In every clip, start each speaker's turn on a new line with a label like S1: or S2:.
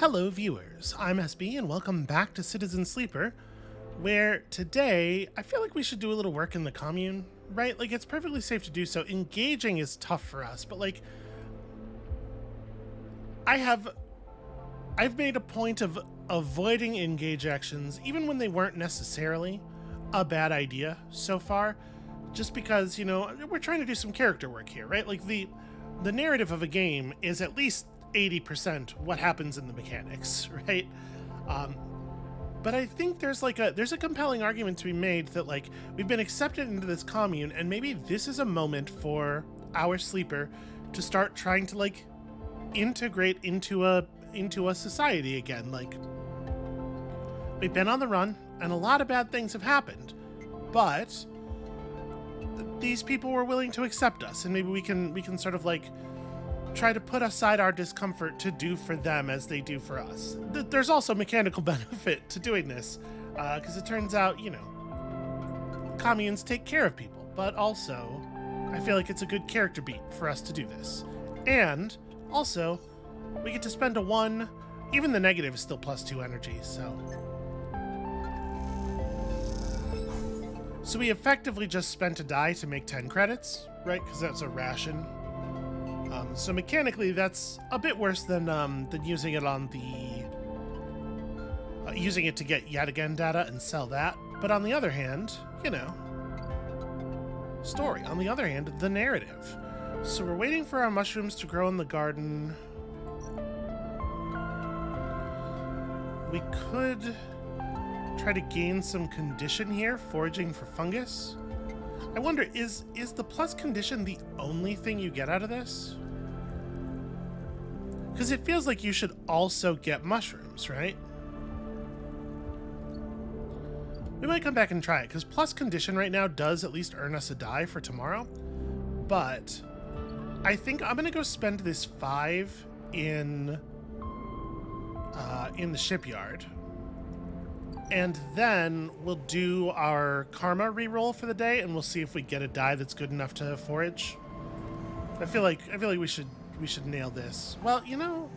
S1: Hello, viewers. I'm SB, and welcome back to Citizen Sleeper, where today I feel like we should do a little work in the commune, right? Like, it's perfectly safe to do so. Engaging is tough for us, but like, I've made a point of avoiding engage actions, even when they weren't necessarily a bad idea so far, just because, you know, we're trying to do some character work here, right? Like, the narrative of a game is at least 80% what happens in the mechanics, right? But I think there's a compelling argument to be made that like we've been accepted into this commune, and maybe this is a moment for our sleeper to start trying to like integrate into a society again. Like, we've been on the run and a lot of bad things have happened, but these people were willing to accept us, and maybe we can sort of like try to put aside our discomfort to do for them as they do for us. There's also mechanical benefit to doing this, because it turns out, you know, communes take care of people, but also I feel like it's a good character beat for us to do this. And also, we get to spend a 1, even the negative is still +2 energy, so we effectively just spent a die to make 10 credits, right? Because that's a ration. So mechanically, that's a bit worse than using it on the using it to get yet again data and sell that. But on the other hand, you know, story. On the other hand, the narrative. So we're waiting for our mushrooms to grow in the garden. We could try to gain some condition here, foraging for fungus. I wonder, is the plus condition the only thing you get out of this? Because it feels like you should also get mushrooms, right? We might come back and try it, because plus condition right now does at least earn us a die for tomorrow. But I think I'm going to go spend this 5 in the shipyard. And then we'll do our karma reroll for the day, and we'll see if we get a die that's good enough to forage. I feel like we should nail this. Well, you know,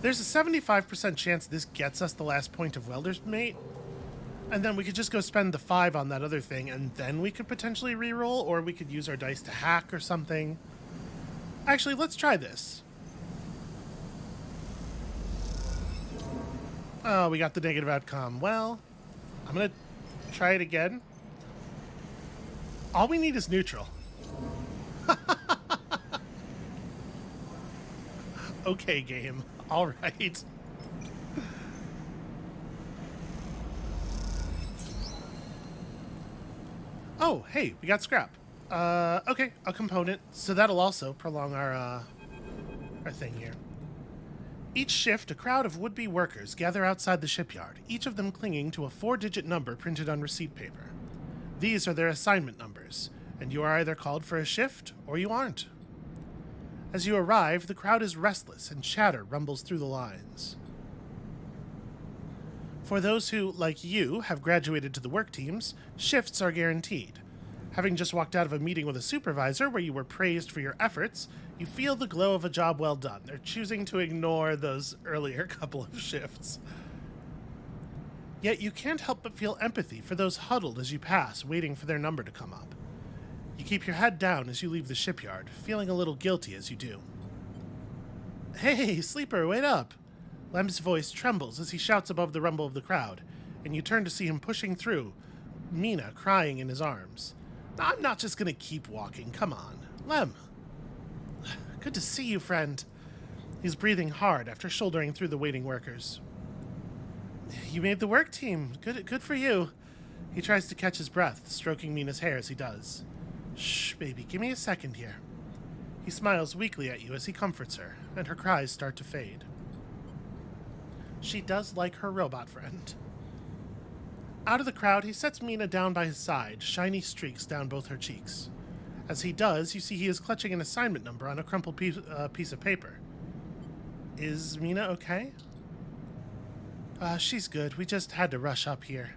S1: There's a 75% chance this gets us the last point of Welder's Mate, and then we could just go spend the 5 on that other thing, and then we could potentially reroll, or we could use our dice to hack or something. Actually, let's try this. Oh, we got the negative outcome. Well, I'm going to try it again. All we need is neutral. Okay, game. All right. Oh, hey, we got scrap. Okay, a component. So that'll also prolong our thing here. Each shift, a crowd of would-be workers gather outside the shipyard, each of them clinging to a 4-digit number printed on receipt paper. These are their assignment numbers, and you are either called for a shift or you aren't. As you arrive, the crowd is restless and chatter rumbles through the lines. For those who, like you, have graduated to the work teams, shifts are guaranteed. Having just walked out of a meeting with a supervisor where you were praised for your efforts, you feel the glow of a job well done. They're choosing to ignore those earlier couple of shifts. Yet you can't help but feel empathy for those huddled as you pass, waiting for their number to come up. You keep your head down as you leave the shipyard, feeling a little guilty as you do. Hey, sleeper, wait up! Lem's voice trembles as he shouts above the rumble of the crowd, and you turn to see him pushing through, Mina crying in his arms. I'm not just gonna keep walking, come on. Lem. Good to see you, friend. He's breathing hard after shouldering through the waiting workers. You made the work team. Good for you. He tries to catch his breath, stroking Mina's hair as he does. Shh, baby, give me a second here. He smiles weakly at you as he comforts her, and her cries start to fade. She does like her robot friend. Out of the crowd, he sets Mina down by his side, shiny streaks down both her cheeks. As he does, you see he is clutching an assignment number on a crumpled piece of paper. Is Mina okay? She's good. We just had to rush up here.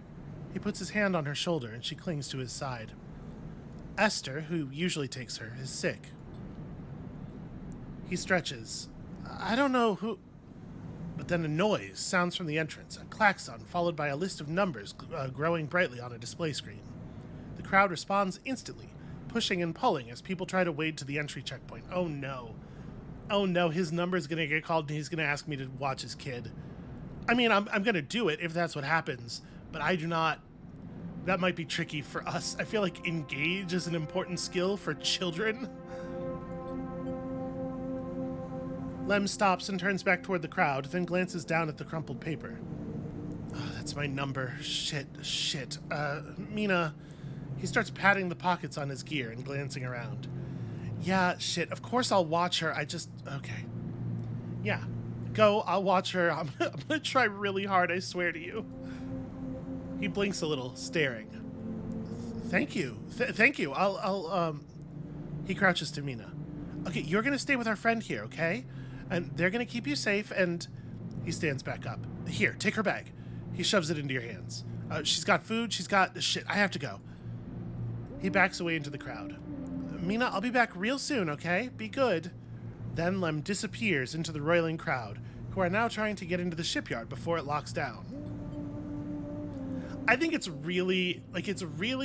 S1: He puts his hand on her shoulder and she clings to his side. Esther, who usually takes her, is sick. He stretches. I don't know who... But then a noise sounds from the entrance, a klaxon followed by a list of numbers growing brightly on a display screen. The crowd responds instantly, pushing and pulling as people try to wade to the entry checkpoint. Oh no. Oh no, his number's gonna get called and he's gonna ask me to watch his kid. I mean, I'm gonna do it if that's what happens, but I do not... That might be tricky for us. I feel like engage is an important skill for children. Lem stops and turns back toward the crowd, then glances down at the crumpled paper. Oh, that's my number. Shit. Mina... He starts patting the pockets on his gear and glancing around. Yeah, shit, of course I'll watch her. Okay. Yeah, go, I'll watch her. I'm gonna try really hard, I swear to you. He blinks a little, staring. Thank you. Thank you. He crouches to Mina. Okay, you're gonna stay with our friend here, okay? And they're gonna keep you safe, and... He stands back up. Here, take her bag. He shoves it into your hands. She's got food, she's got... Shit, I have to go. He backs away into the crowd. Mina, I'll be back real soon, okay? Be good. Then Lem disappears into the roiling crowd, who are now trying to get into the shipyard before it locks down. I think it's really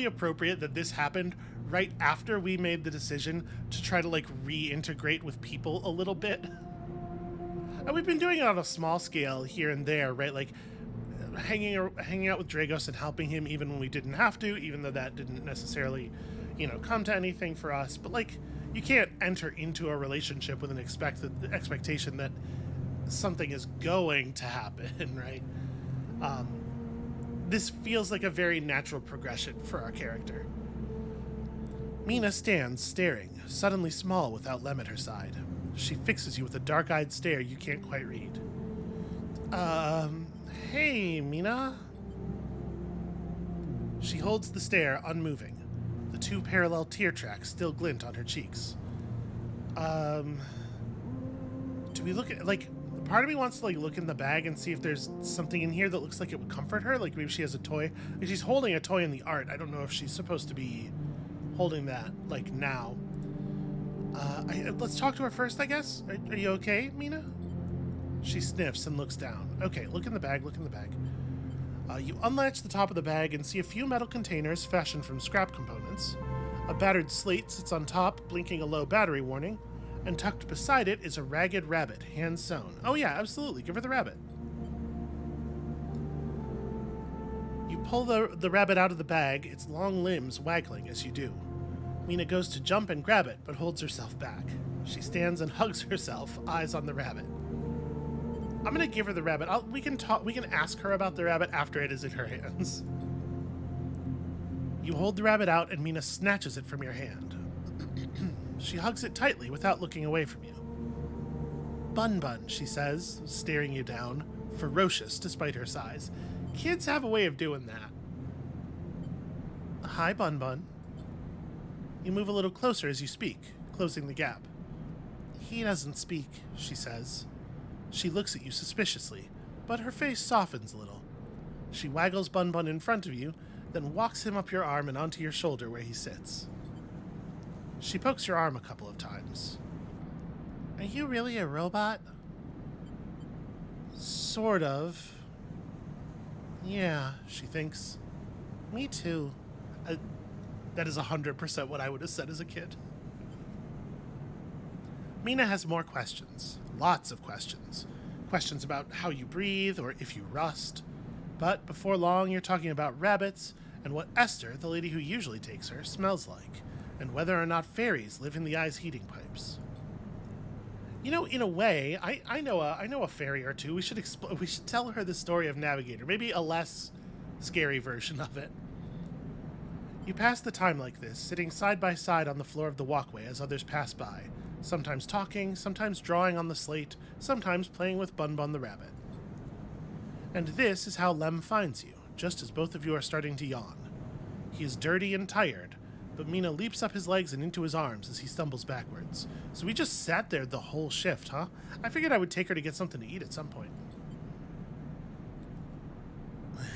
S1: appropriate that this happened right after we made the decision to try to, reintegrate with people a little bit. And we've been doing it on a small scale here and there, right? Hanging out with Dragos and helping him even when we didn't have to, even though that didn't necessarily, come to anything for us. But, you can't enter into a relationship with an expectation that something is going to happen, right? This feels like a very natural progression for our character. Mina stands staring, suddenly small without Lem at her side. She fixes you with a dark-eyed stare you can't quite read. Hey, Mina. She holds the stare, unmoving. The two parallel tear tracks still glint on her cheeks. Do we look at, part of me wants to, look in the bag and see if there's something in here that looks like it would comfort her. Maybe she has a toy. She's holding a toy in the art. I don't know if she's supposed to be holding that, now. Let's talk to her first, I guess. Are you okay, Mina? She sniffs and looks down. Okay, look in the bag. You unlatch the top of the bag and see a few metal containers fashioned from scrap components. A battered slate sits on top, blinking a low battery warning, and tucked beside it is a ragged rabbit, hand-sewn. Oh yeah, absolutely, give her the rabbit. You pull the rabbit out of the bag, its long limbs waggling as you do. Mina goes to jump and grab it, but holds herself back. She stands and hugs herself, eyes on the rabbit. I'm gonna give her the rabbit. We can ask her about the rabbit after it is in her hands. You hold the rabbit out and Mina snatches it from your hand. She hugs it tightly without looking away from you. Bun Bun, she says, staring you down, ferocious despite her size. Kids have a way of doing that. Hi, Bun Bun. You move a little closer as you speak, closing the gap. He doesn't speak, she says. She looks at you suspiciously, but her face softens a little. She waggles Bun Bun in front of you, then walks him up your arm and onto your shoulder where he sits. She pokes your arm a couple of times. Are you really a robot? Sort of. Yeah, she thinks. Me too. That is 100% what I would have said as a kid. Mina has more questions. Lots of questions. Questions about how you breathe or if you rust. But before long, you're talking about rabbits and what Esther, the lady who usually takes her, smells like, and whether or not fairies live in the ice heating pipes. In a way, I know a fairy or two. We should tell her the story of Navigator, maybe a less scary version of it. You pass the time like this, sitting side by side on the floor of the walkway as others pass by, sometimes talking, sometimes drawing on the slate, sometimes playing with Bun Bun the rabbit. And this is how Lem finds you, just as both of you are starting to yawn. He is dirty and tired, but Mina leaps up his legs and into his arms as he stumbles backwards. So we just sat there the whole shift, huh? I figured I would take her to get something to eat at some point.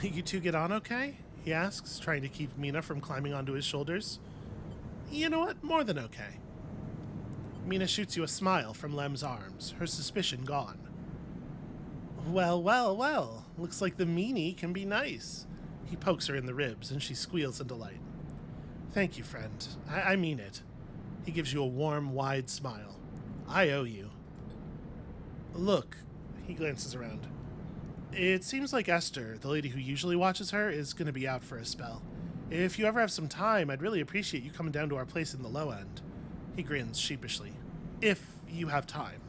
S1: You two get on okay? He asks, trying to keep Mina from climbing onto his shoulders. You know what? More than okay. Mina shoots you a smile from Lem's arms, her suspicion gone. Well, well, well. Looks like the meanie can be nice. He pokes her in the ribs, and she squeals in delight. Thank you, friend. I mean it. He gives you a warm, wide smile. I owe you. Look, he glances around. It seems like Esther, the lady who usually watches her, is going to be out for a spell. If you ever have some time, I'd really appreciate you coming down to our place in the low end. He grins sheepishly. If you have time.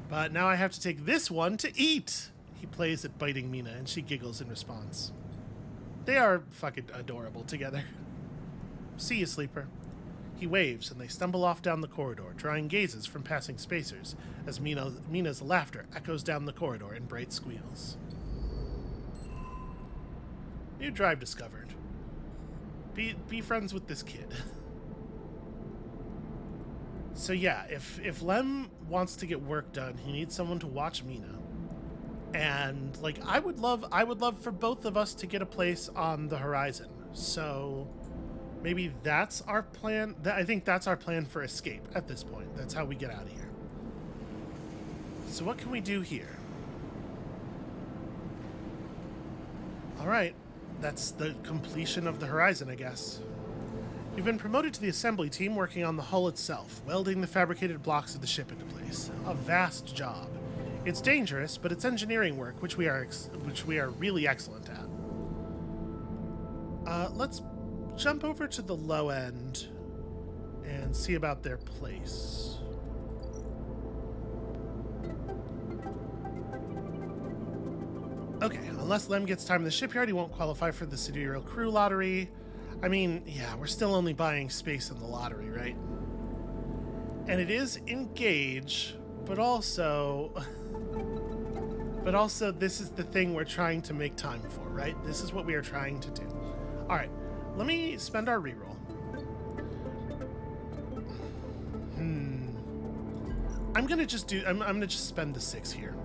S1: But now I have to take this one to eat. He plays at biting Mina, and she giggles in response. They are fucking adorable together. See you, sleeper. He waves, and they stumble off down the corridor, drawing gazes from passing spacers as Mina's laughter echoes down the corridor in bright squeals. New drive discovered. Be friends with this kid. So yeah, if Lem wants to get work done, he needs someone to watch Mina. And like I would love for both of us to get a place on the horizon. So maybe that's our plan. I think that's our plan for escape at this point. That's how we get out of here. So what can we do here? All right. That's the completion of the horizon, I guess. You've been promoted to the assembly team working on the hull itself, welding the fabricated blocks of the ship into place. A vast job. It's dangerous, but it's engineering work, which we are really excellent at. Let's jump over to the low end and see about their place. Okay, unless Lem gets time in the shipyard, he won't qualify for the sidereal crew lottery. I mean, yeah, we're still only buying space in the lottery, right? And it is engage, but also this is the thing we're trying to make time for, right? This is what we are trying to do. All right, let me spend our reroll. I'm gonna just spend the 6 here.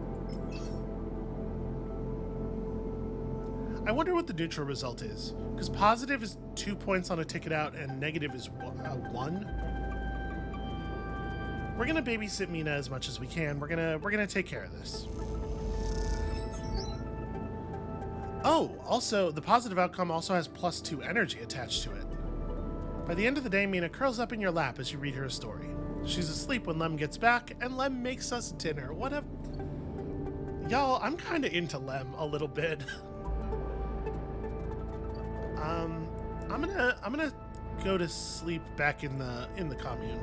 S1: I wonder what the neutral result is, because positive is 2 points on a ticket out and negative is 1. We're gonna babysit Mina as much as we can. We're gonna take care of this. Oh, also the positive outcome also has +2 energy attached to it. By the end of the day, Mina curls up in your lap as you read her a story. She's asleep when Lem gets back, and Lem makes us dinner. What a... Y'all, I'm kind of into Lem a little bit. I'm gonna go to sleep back in the commune.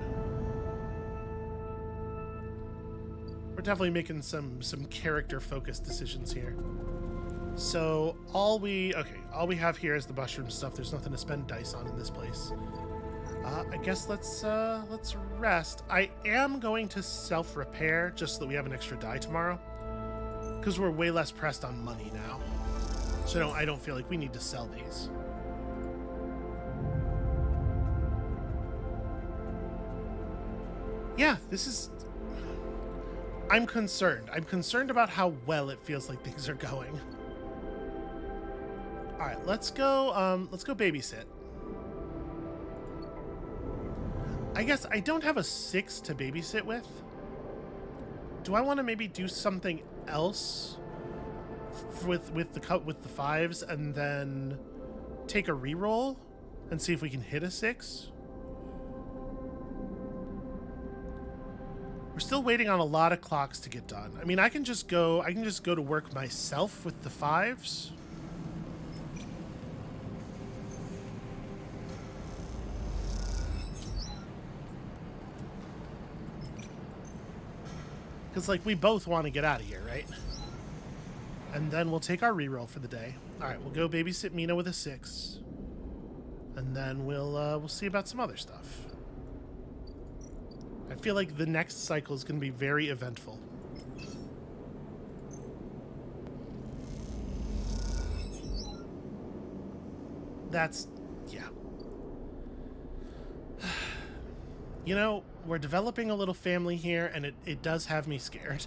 S1: We're definitely making some character focused decisions here. So all we have here is the mushroom stuff. There's nothing to spend dice on in this place. I guess let's rest. I am going to self-repair just so that we have an extra die tomorrow, because we're way less pressed on money now. So I don't feel like we need to sell these. Yeah, this is... I'm concerned. I'm concerned about how well it feels like things are going. All right, let's go babysit. I guess I don't have a 6 to babysit with. Do I want to maybe do something else with the 5s and then take a reroll and see if we can hit a 6? We're still waiting on a lot of clocks to get done. I mean, I can just go to work myself with the 5s. Because, like, we both want to get out of here, right? And then we'll take our reroll for the day. All right, we'll go babysit Mina with a 6. And then we'll see about some other stuff. I feel like the next cycle is going to be very eventful. Yeah. You know, we're developing a little family here, and it does have me scared.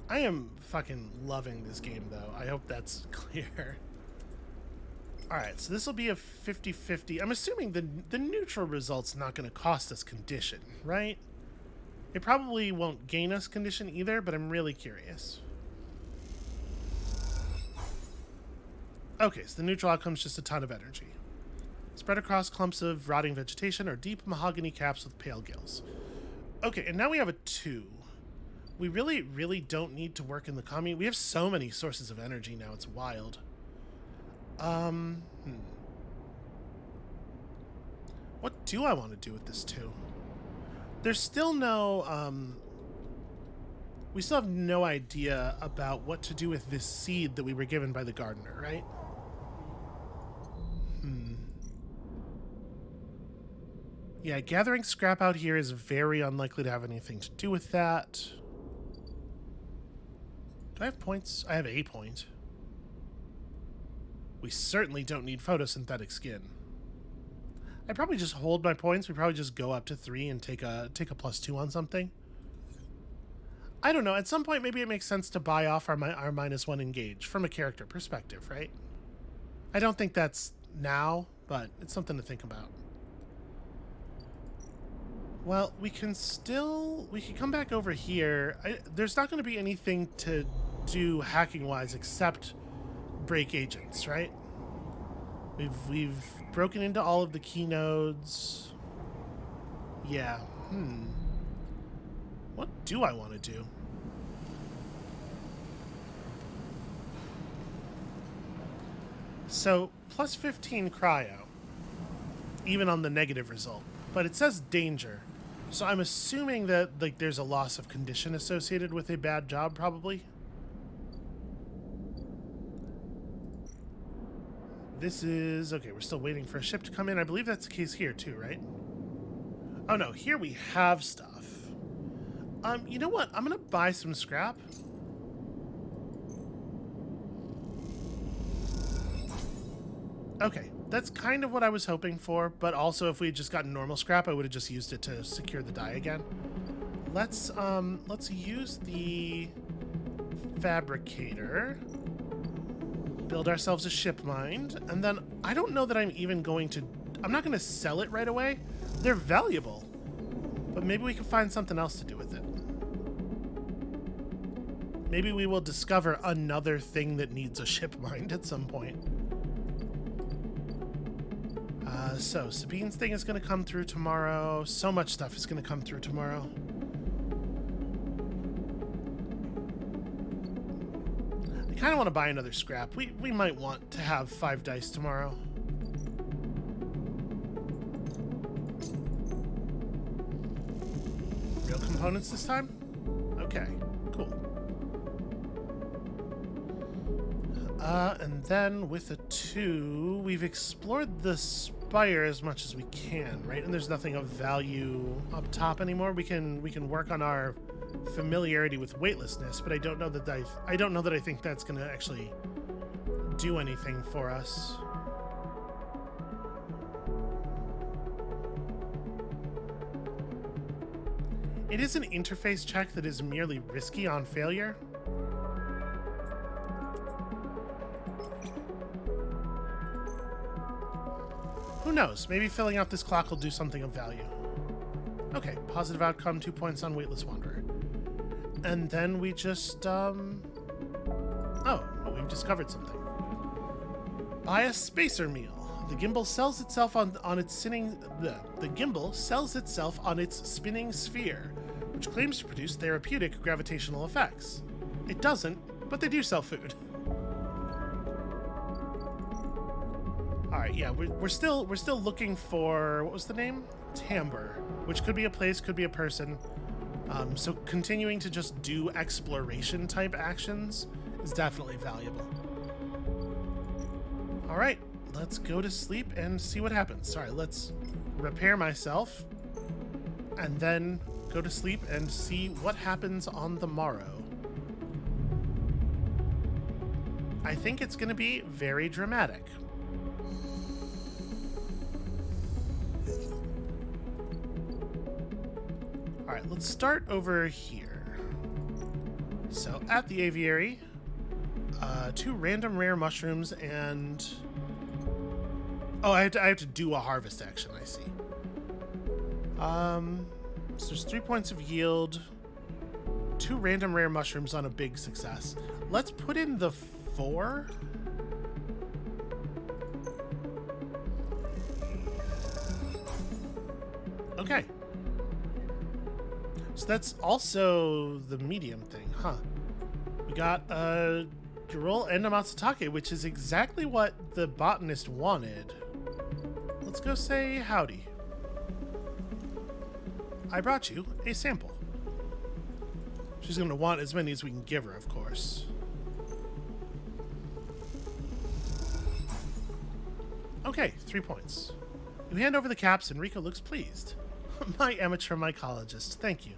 S1: I am fucking loving this game, though. I hope that's clear. All right, so this will be a 50-50. I'm assuming the neutral result's not going to cost us condition, right? It probably won't gain us condition either, but I'm really curious. Okay, so the neutral outcome's just a ton of energy. Spread across clumps of rotting vegetation or deep mahogany caps with pale gills. Okay, and now we have a 2. We really, really don't need to work in the commune. We have so many sources of energy now, it's wild. What do I want to do with this 2? There's still no, we still have no idea about what to do with this seed that we were given by the gardener, right? Yeah, gathering scrap out here is very unlikely to have anything to do with that. Do I have points? I have a point. We certainly don't need photosynthetic skin. I probably just hold my points. We probably just go up to 3 and take a +2 on something. I don't know. At some point, maybe it makes sense to buy off our -1 engage from a character perspective, right? I don't think that's now, but it's something to think about. Well, we can come back over here. There's not going to be anything to do hacking-wise except break agents, right? We've broken into all of the key nodes. Yeah. What do I want to do? So, +15 cryo, even on the negative result. But it says danger. So I'm assuming that like there's a loss of condition associated with a bad job, probably. This is... okay, we're still waiting for a ship to come in. I believe that's the case here too, right? Oh no, here we have stuff. You know what? I'm gonna buy some scrap. Okay, that's kind of what I was hoping for, but also if we had just gotten normal scrap, I would have just used it to secure the die again. Let's use the fabricator, build ourselves a ship mind, and then I don't know that I'm even going to... I'm not going to sell it right away. They're valuable, but maybe we can find something else to do with it. Maybe we will discover another thing that needs a ship mind at some point. So, Sabine's thing is going to come through tomorrow. So much stuff is going to come through tomorrow. I kind of want to buy another scrap. We might want to have 5 dice tomorrow. Real components this time? Okay, cool. And then with a 2, we've explored the spire as much as we can, right? And there's nothing of value up top anymore. We can work on our familiarity with weightlessness, but I don't know that I think that's going to actually do anything for us. It is an interface check that is merely risky on failure. Who knows? Maybe filling out this clock will do something of value. Okay, positive outcome, 2 points on Weightless Wanderer. And then we just, we've discovered something. Buy a spacer meal. The gimbal sells itself on its spinning... The gimbal sells itself on its spinning sphere, which claims to produce therapeutic gravitational effects. It doesn't, but they do sell food. Alright, yeah, we're still looking for... what was the name? Timbre, which could be a place, could be a person. So continuing to just do exploration type actions is definitely valuable. Alright, let's go to sleep and see what happens. Sorry, let's repair myself and then go to sleep and see what happens on the morrow. I think it's going to be very dramatic. Alright, let's start over here. So, at the aviary, 2 random rare mushrooms and Oh, I have to do a harvest action, I see. So there's 3 points of yield, 2 random rare mushrooms on a big success. Let's put in the 4. Okay. So that's also the medium thing, huh? We got a Girol and a Matsutake, which is exactly what the botanist wanted. Let's go say howdy. I brought you a sample. She's going to want as many as we can give her, of course. Okay, 3 points. You hand over the caps and Rika looks pleased. My amateur mycologist, thank you.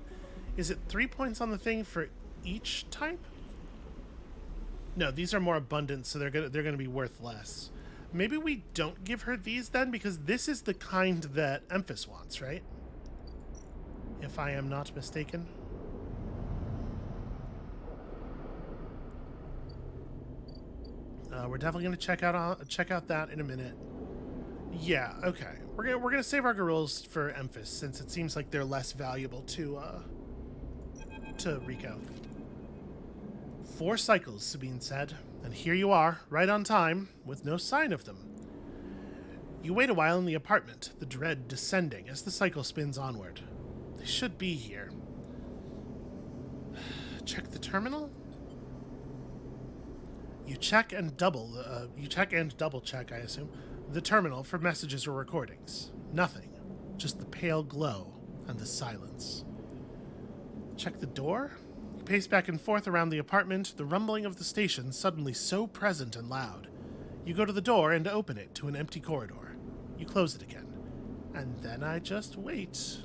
S1: Is it 3 points on the thing for each type? No, these are more abundant, so they're gonna be worth less. Maybe we don't give her these then, because this is the kind that Emphas wants, right? If I am not mistaken. We're definitely gonna check out that in a minute. Yeah, okay. We're gonna save our Girols for Emphas, since it seems like they're less valuable to Rico. 4 cycles, Sabine said, and here you are, right on time, with no sign of them. You wait a while in the apartment, the dread descending as the cycle spins onward. They should be here. Check the terminal? You check and double check, I assume, the terminal for messages or recordings. Nothing. Just the pale glow and the silence. Check the door? You pace back and forth around the apartment, the rumbling of the station suddenly so present and loud. You go to the door and open it to an empty corridor. You close it again. And then I just wait.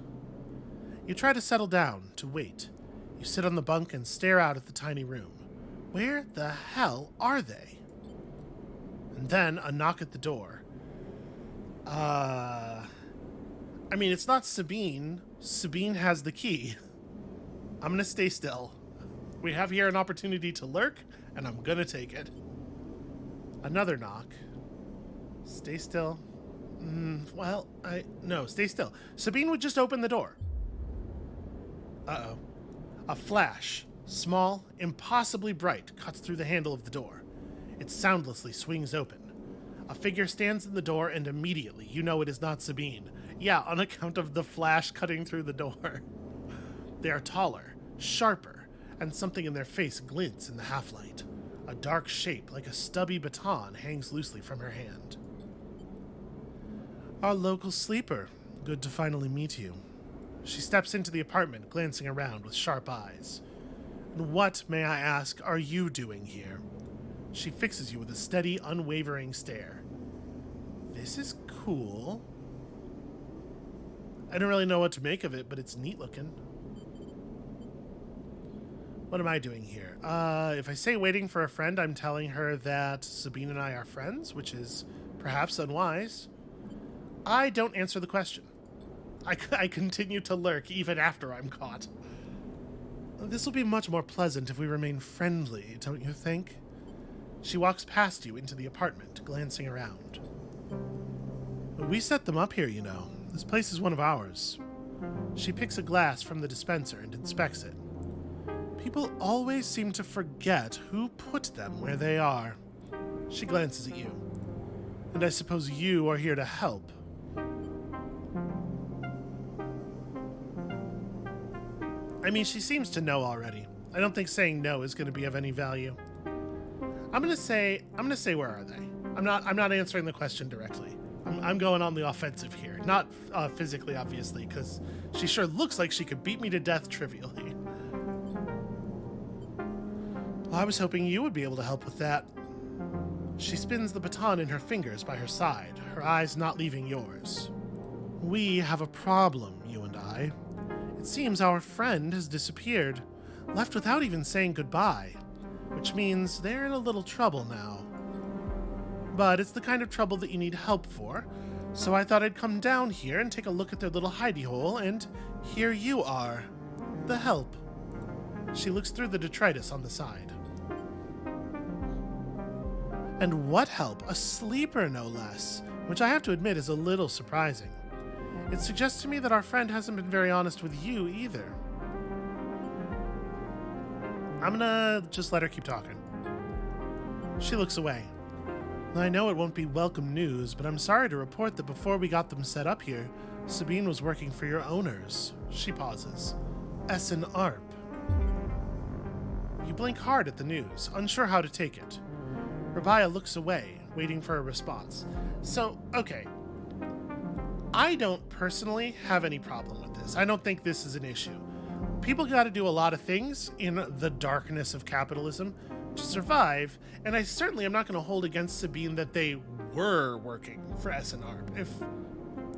S1: You try to settle down, to wait. You sit on the bunk and stare out at the tiny room. Where the hell are they? And then a knock at the door. I mean, it's not Sabine. Sabine has the key. I'm gonna stay still. We have here an opportunity to lurk, and I'm gonna take it. Another knock. Stay still. No, stay still. Sabine would just open the door. Uh-oh. A flash, small, impossibly bright, cuts through the handle of the door. It soundlessly swings open. A figure stands in the door, and immediately you know it is not Sabine. Yeah, on account of the flash cutting through the door. They are taller, sharper, and something in their face glints in the half-light. A dark shape, like a stubby baton, hangs loosely from her hand. Our local sleeper. Good to finally meet you. She steps into the apartment, glancing around with sharp eyes. And what, may I ask, are you doing here? She fixes you with a steady, unwavering stare. This is cool. I don't really know what to make of it, but it's neat looking. What am I doing here? If I say waiting for a friend, I'm telling her that Sabine and I are friends, which is perhaps unwise. I don't answer the question. I continue to lurk even after I'm caught. This will be much more pleasant if we remain friendly, don't you think? She walks past you into the apartment, glancing around. We set them up here, you know. This place is one of ours. She picks a glass from the dispenser and inspects it. People always seem to forget who put them where they are. She glances at you. And I suppose you are here to help. I mean, she seems to know already. I don't think saying no is going to be of any value. I'm gonna say where are they? I'm not answering the question directly. I'm going on the offensive here. Not physically, obviously, because she sure looks like she could beat me to death trivially. Well, I was hoping you would be able to help with that. She spins the baton in her fingers by her side, her eyes not leaving yours. We have a problem, you and I. It seems our friend has disappeared, left without even saying goodbye, which means they're in a little trouble now. But it's the kind of trouble that you need help for, so I thought I'd come down here and take a look at their little hidey hole, and here you are, the help. She looks through the detritus on the side. And what help? A sleeper, no less. which I have to admit is a little surprising. It suggests to me that our friend hasn't been very honest with you either. I'm gonna just let her keep talking. She looks away. I know it won't be welcome news, but I'm sorry to report that before we got them set up here, Sabine was working for your owners. She pauses. Essen Arp. You blink hard at the news, unsure how to take it. Rabia looks away, waiting for a response. So, okay. I don't personally have any problem with this. I don't think this is an issue. People gotta do a lot of things in the darkness of capitalism to survive, and I certainly am not going to hold against Sabine that they were working for SNARP.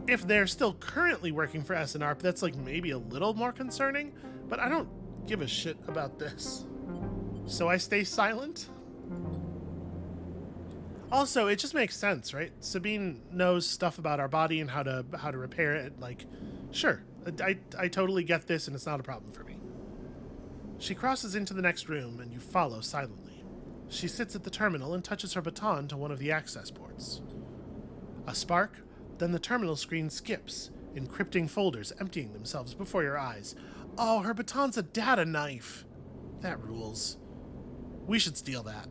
S1: If they're still currently working for SNARP, that's like maybe a little more concerning, but I don't give a shit about this. So I stay silent. Also, it just makes sense, right? Sabine knows stuff about our body and how to repair it. Like, sure, I totally get this, and it's not a problem for me. She crosses into the next room, and you follow silently. She sits at the terminal and touches her baton to one of the access ports. A spark, then the terminal screen skips, encrypting folders emptying themselves before your eyes. Oh, her baton's a data knife. That rules. We should steal that.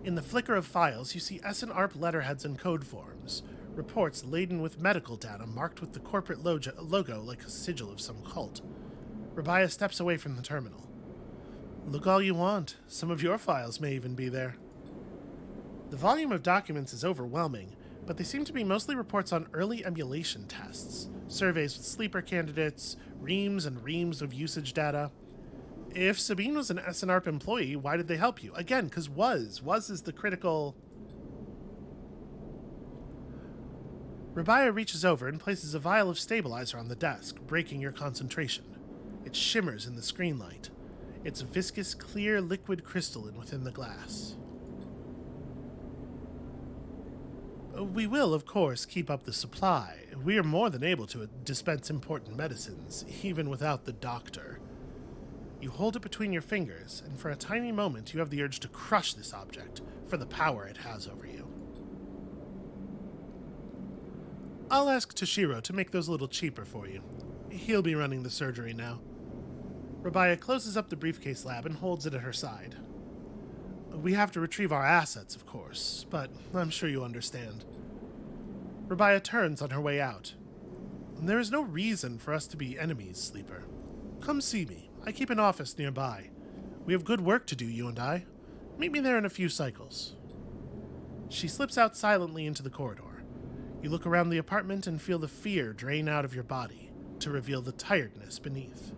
S1: In the flicker of files, you see SNARP letterheads and code forms, reports laden with medical data marked with the corporate logo like a sigil of some cult. Rabia steps away from the terminal. Look all you want. Some of your files may even be there. The volume of documents is overwhelming, but they seem to be mostly reports on early emulation tests, surveys with sleeper candidates, reams and reams of usage data. If Sabine was an SNARP employee, why did they help you? Again, because was is the critical... Rabia reaches over and places a vial of stabilizer on the desk, breaking your concentration. It shimmers in the screen light. It's viscous, clear, liquid crystalline within the glass. We will, of course, keep up the supply. We are more than able to dispense important medicines, even without the doctor. You hold it between your fingers, and for a tiny moment you have the urge to crush this object for the power it has over you. I'll ask Toshiro to make those a little cheaper for you. He'll be running the surgery now. Rabia closes up the briefcase lab and holds it at her side. We have to retrieve our assets, of course, but I'm sure you understand. Rabia turns on her way out. There is no reason for us to be enemies, Sleeper. Come see me. I keep an office nearby. We have good work to do, you and I. Meet me there in a few cycles. She slips out silently into the corridor. You look around the apartment and feel the fear drain out of your body to reveal the tiredness beneath.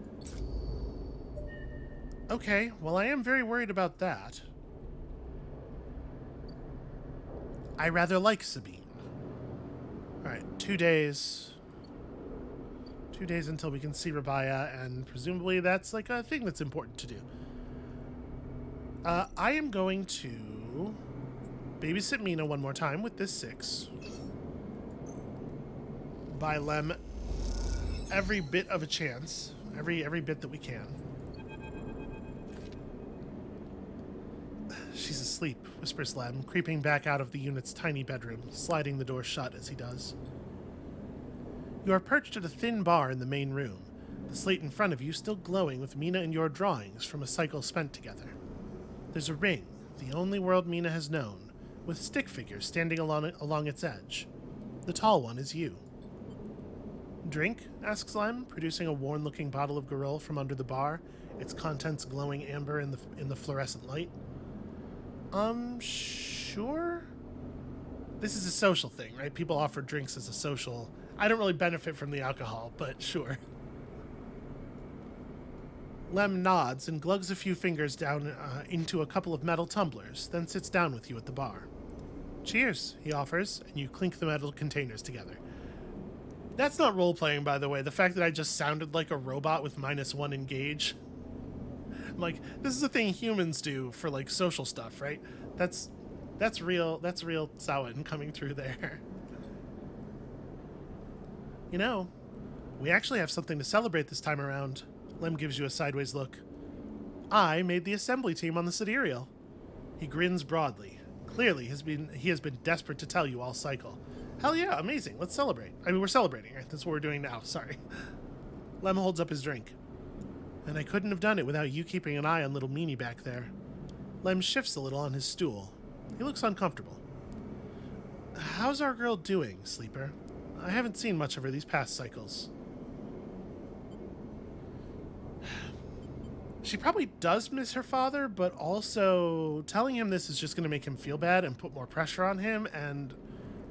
S1: Okay, well, I am very worried about that. I rather like Sabine. Alright, 2 days. 2 days until we can see Rabia, and presumably that's like a thing that's important to do. I am going to babysit Mina one more time with this 6. Buy Lem every bit of a chance. Every bit that we can. She's asleep, whispers Lem, creeping back out of the unit's tiny bedroom, sliding the door shut as he does. You are perched at a thin bar in the main room, the slate in front of you still glowing with Mina and your drawings from a cycle spent together. There's a ring, the only world Mina has known, with stick figures standing along its edge. The tall one is you. Drink? Asks Lem, producing a worn-looking bottle of Garol from under the bar, its contents glowing amber in the fluorescent light. Sure? This is a social thing, right? People offer drinks as a social... I don't really benefit from the alcohol, but sure. Lem nods and glugs a few fingers down into a couple of metal tumblers, then sits down with you at the bar. Cheers, he offers, and you clink the metal containers together. That's not role-playing, by the way. The fact that I just sounded like a robot with -1 engage. Like, this is a thing humans do for, like, social stuff, right? That's real Samhain coming through there. You know, we actually have something to celebrate this time around. Lem gives you a sideways look. I made the assembly team on the Sidereal. He grins broadly, Clearly, he has been desperate to tell you all cycle. Hell yeah, amazing. Let's celebrate. I mean, we're celebrating, right? That's what we're doing now. Sorry. Lem holds up his drink. And I couldn't have done it without you keeping an eye on little meanie back there. Lem shifts a little on his stool. He looks uncomfortable. How's our girl doing, Sleeper? I haven't seen much of her these past cycles. She probably does miss her father, but also telling him this is just going to make him feel bad and put more pressure on him, and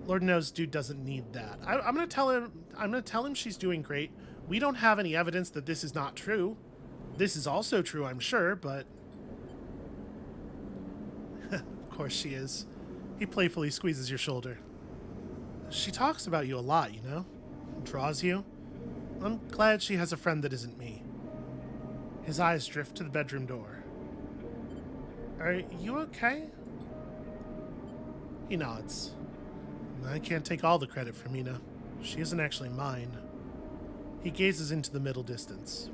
S1: Lord knows dude doesn't need that. I'm going to tell him she's doing great. We don't have any evidence that this is not true. This is also true, I'm sure, but of course she is. He playfully squeezes your shoulder. She talks about you a lot, you know? Draws you. I'm glad she has a friend that isn't me. His eyes drift to the bedroom door. Are you okay? He nods. I can't take all the credit for Mina. She isn't actually mine. He gazes into the middle distance.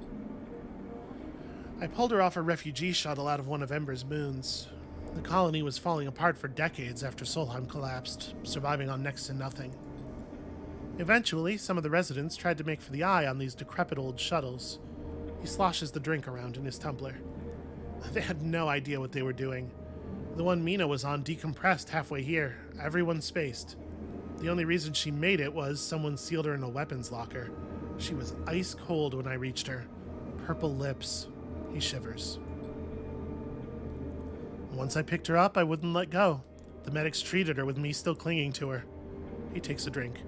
S1: I pulled her off a refugee shuttle out of one of Ember's moons. The colony was falling apart for decades after Solheim collapsed, surviving on next to nothing. Eventually, some of the residents tried to make for the eye on these decrepit old shuttles. He sloshes the drink around in his tumbler. They had no idea what they were doing. The one Mina was on decompressed halfway here. Everyone spaced. The only reason she made it was someone sealed her in a weapons locker. She was ice cold when I reached her. Purple lips. He shivers. Once I picked her up, I wouldn't let go. The medics treated her with me still clinging to her. He takes a drink.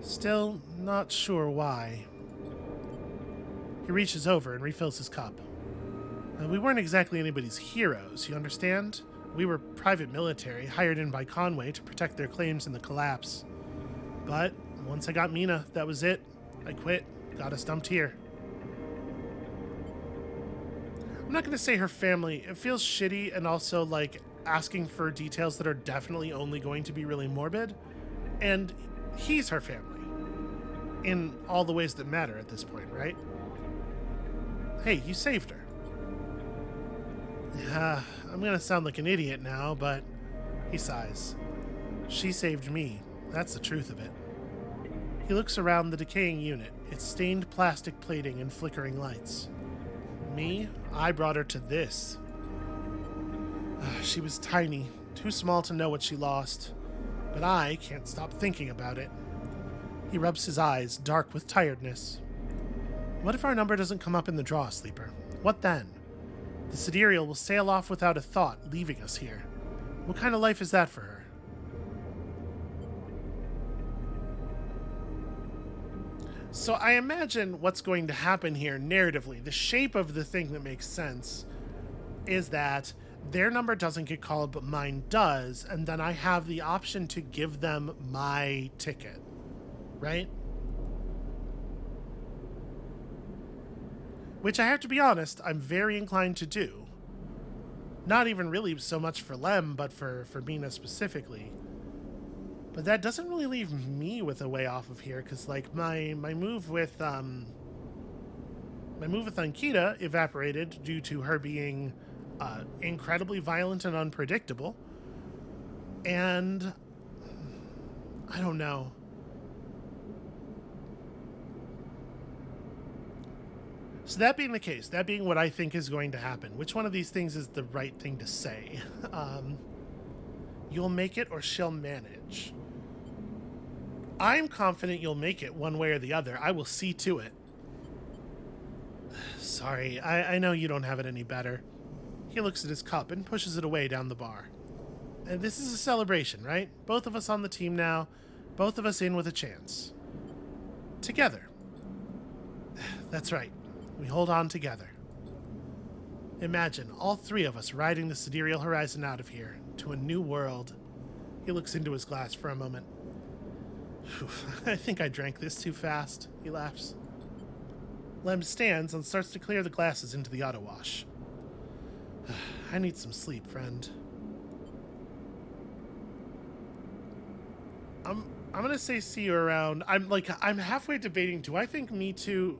S1: Still not sure why. He reaches over and refills his cup. We weren't exactly anybody's heroes, you understand? We were private military, hired in by Conway to protect their claims in the collapse. But once I got Mina, that was it. I quit. Got us dumped here. I'm not going to say her family. It feels shitty and also like asking for details that are definitely only going to be really morbid. And he's her family. In all the ways that matter at this point, right? Hey, you saved her. I'm going to sound like an idiot now, but he sighs. She saved me. That's the truth of it. He looks around the decaying unit, its stained plastic plating and flickering lights. Me? I brought her to this. She was tiny, too small to know what she lost, but I can't stop thinking about it. He rubs his eyes, dark with tiredness. What if our number doesn't come up in the draw, Sleeper? What then? The sidereal will sail off without a thought, leaving us here. What kind of life is that for her? So I imagine what's going to happen here narratively, the shape of the thing that makes sense, is that their number doesn't get called, but mine does, and then I have the option to give them my ticket, right? Which I have to be honest, I'm very inclined to do. Not even really so much for Lem, but for Mina specifically. But that doesn't really leave me with a way off of here, because like my move with Ankita evaporated due to her being incredibly violent and unpredictable. And I don't know. So that being the case, that being what I think is going to happen, which one of these things is the right thing to say? You'll make it or she'll manage. I'm confident you'll make it one way or the other. I will see to it. Sorry, I know you don't have it any better. He looks at his cup and pushes it away down the bar. And this is a celebration, right? Both of us on the team now. Both of us in with a chance. Together. That's right. We hold on together. Imagine all three of us riding the sidereal horizon out of here to a new world. He looks into his glass for a moment. I think I drank this too fast, he laughs. Lem stands and starts to clear the glasses into the auto wash. I need some sleep, friend. I'm gonna say see you around. I'm halfway debating, do I think Me Too?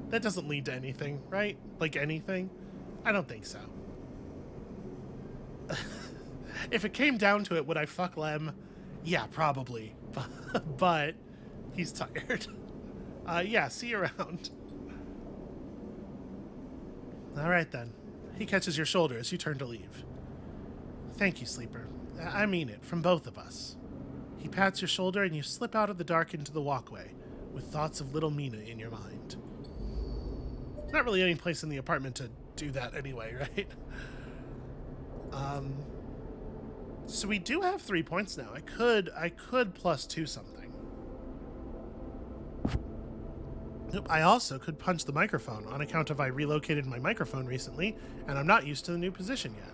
S1: That doesn't lead to anything, right? Like anything? I don't think so. If it came down to it, would I fuck Lem? Yeah, probably. But he's tired. Yeah, see you around. All right, then. He catches your shoulder as you turn to leave. Thank you, Sleeper. I mean it, from both of us. He pats your shoulder and you slip out of the dark into the walkway, with thoughts of little Mina in your mind. There's not really any place in the apartment to do that anyway, right? So we do have 3 points now. I could +2 something. Nope, I also could punch the microphone on account of I relocated my microphone recently, and I'm not used to the new position yet.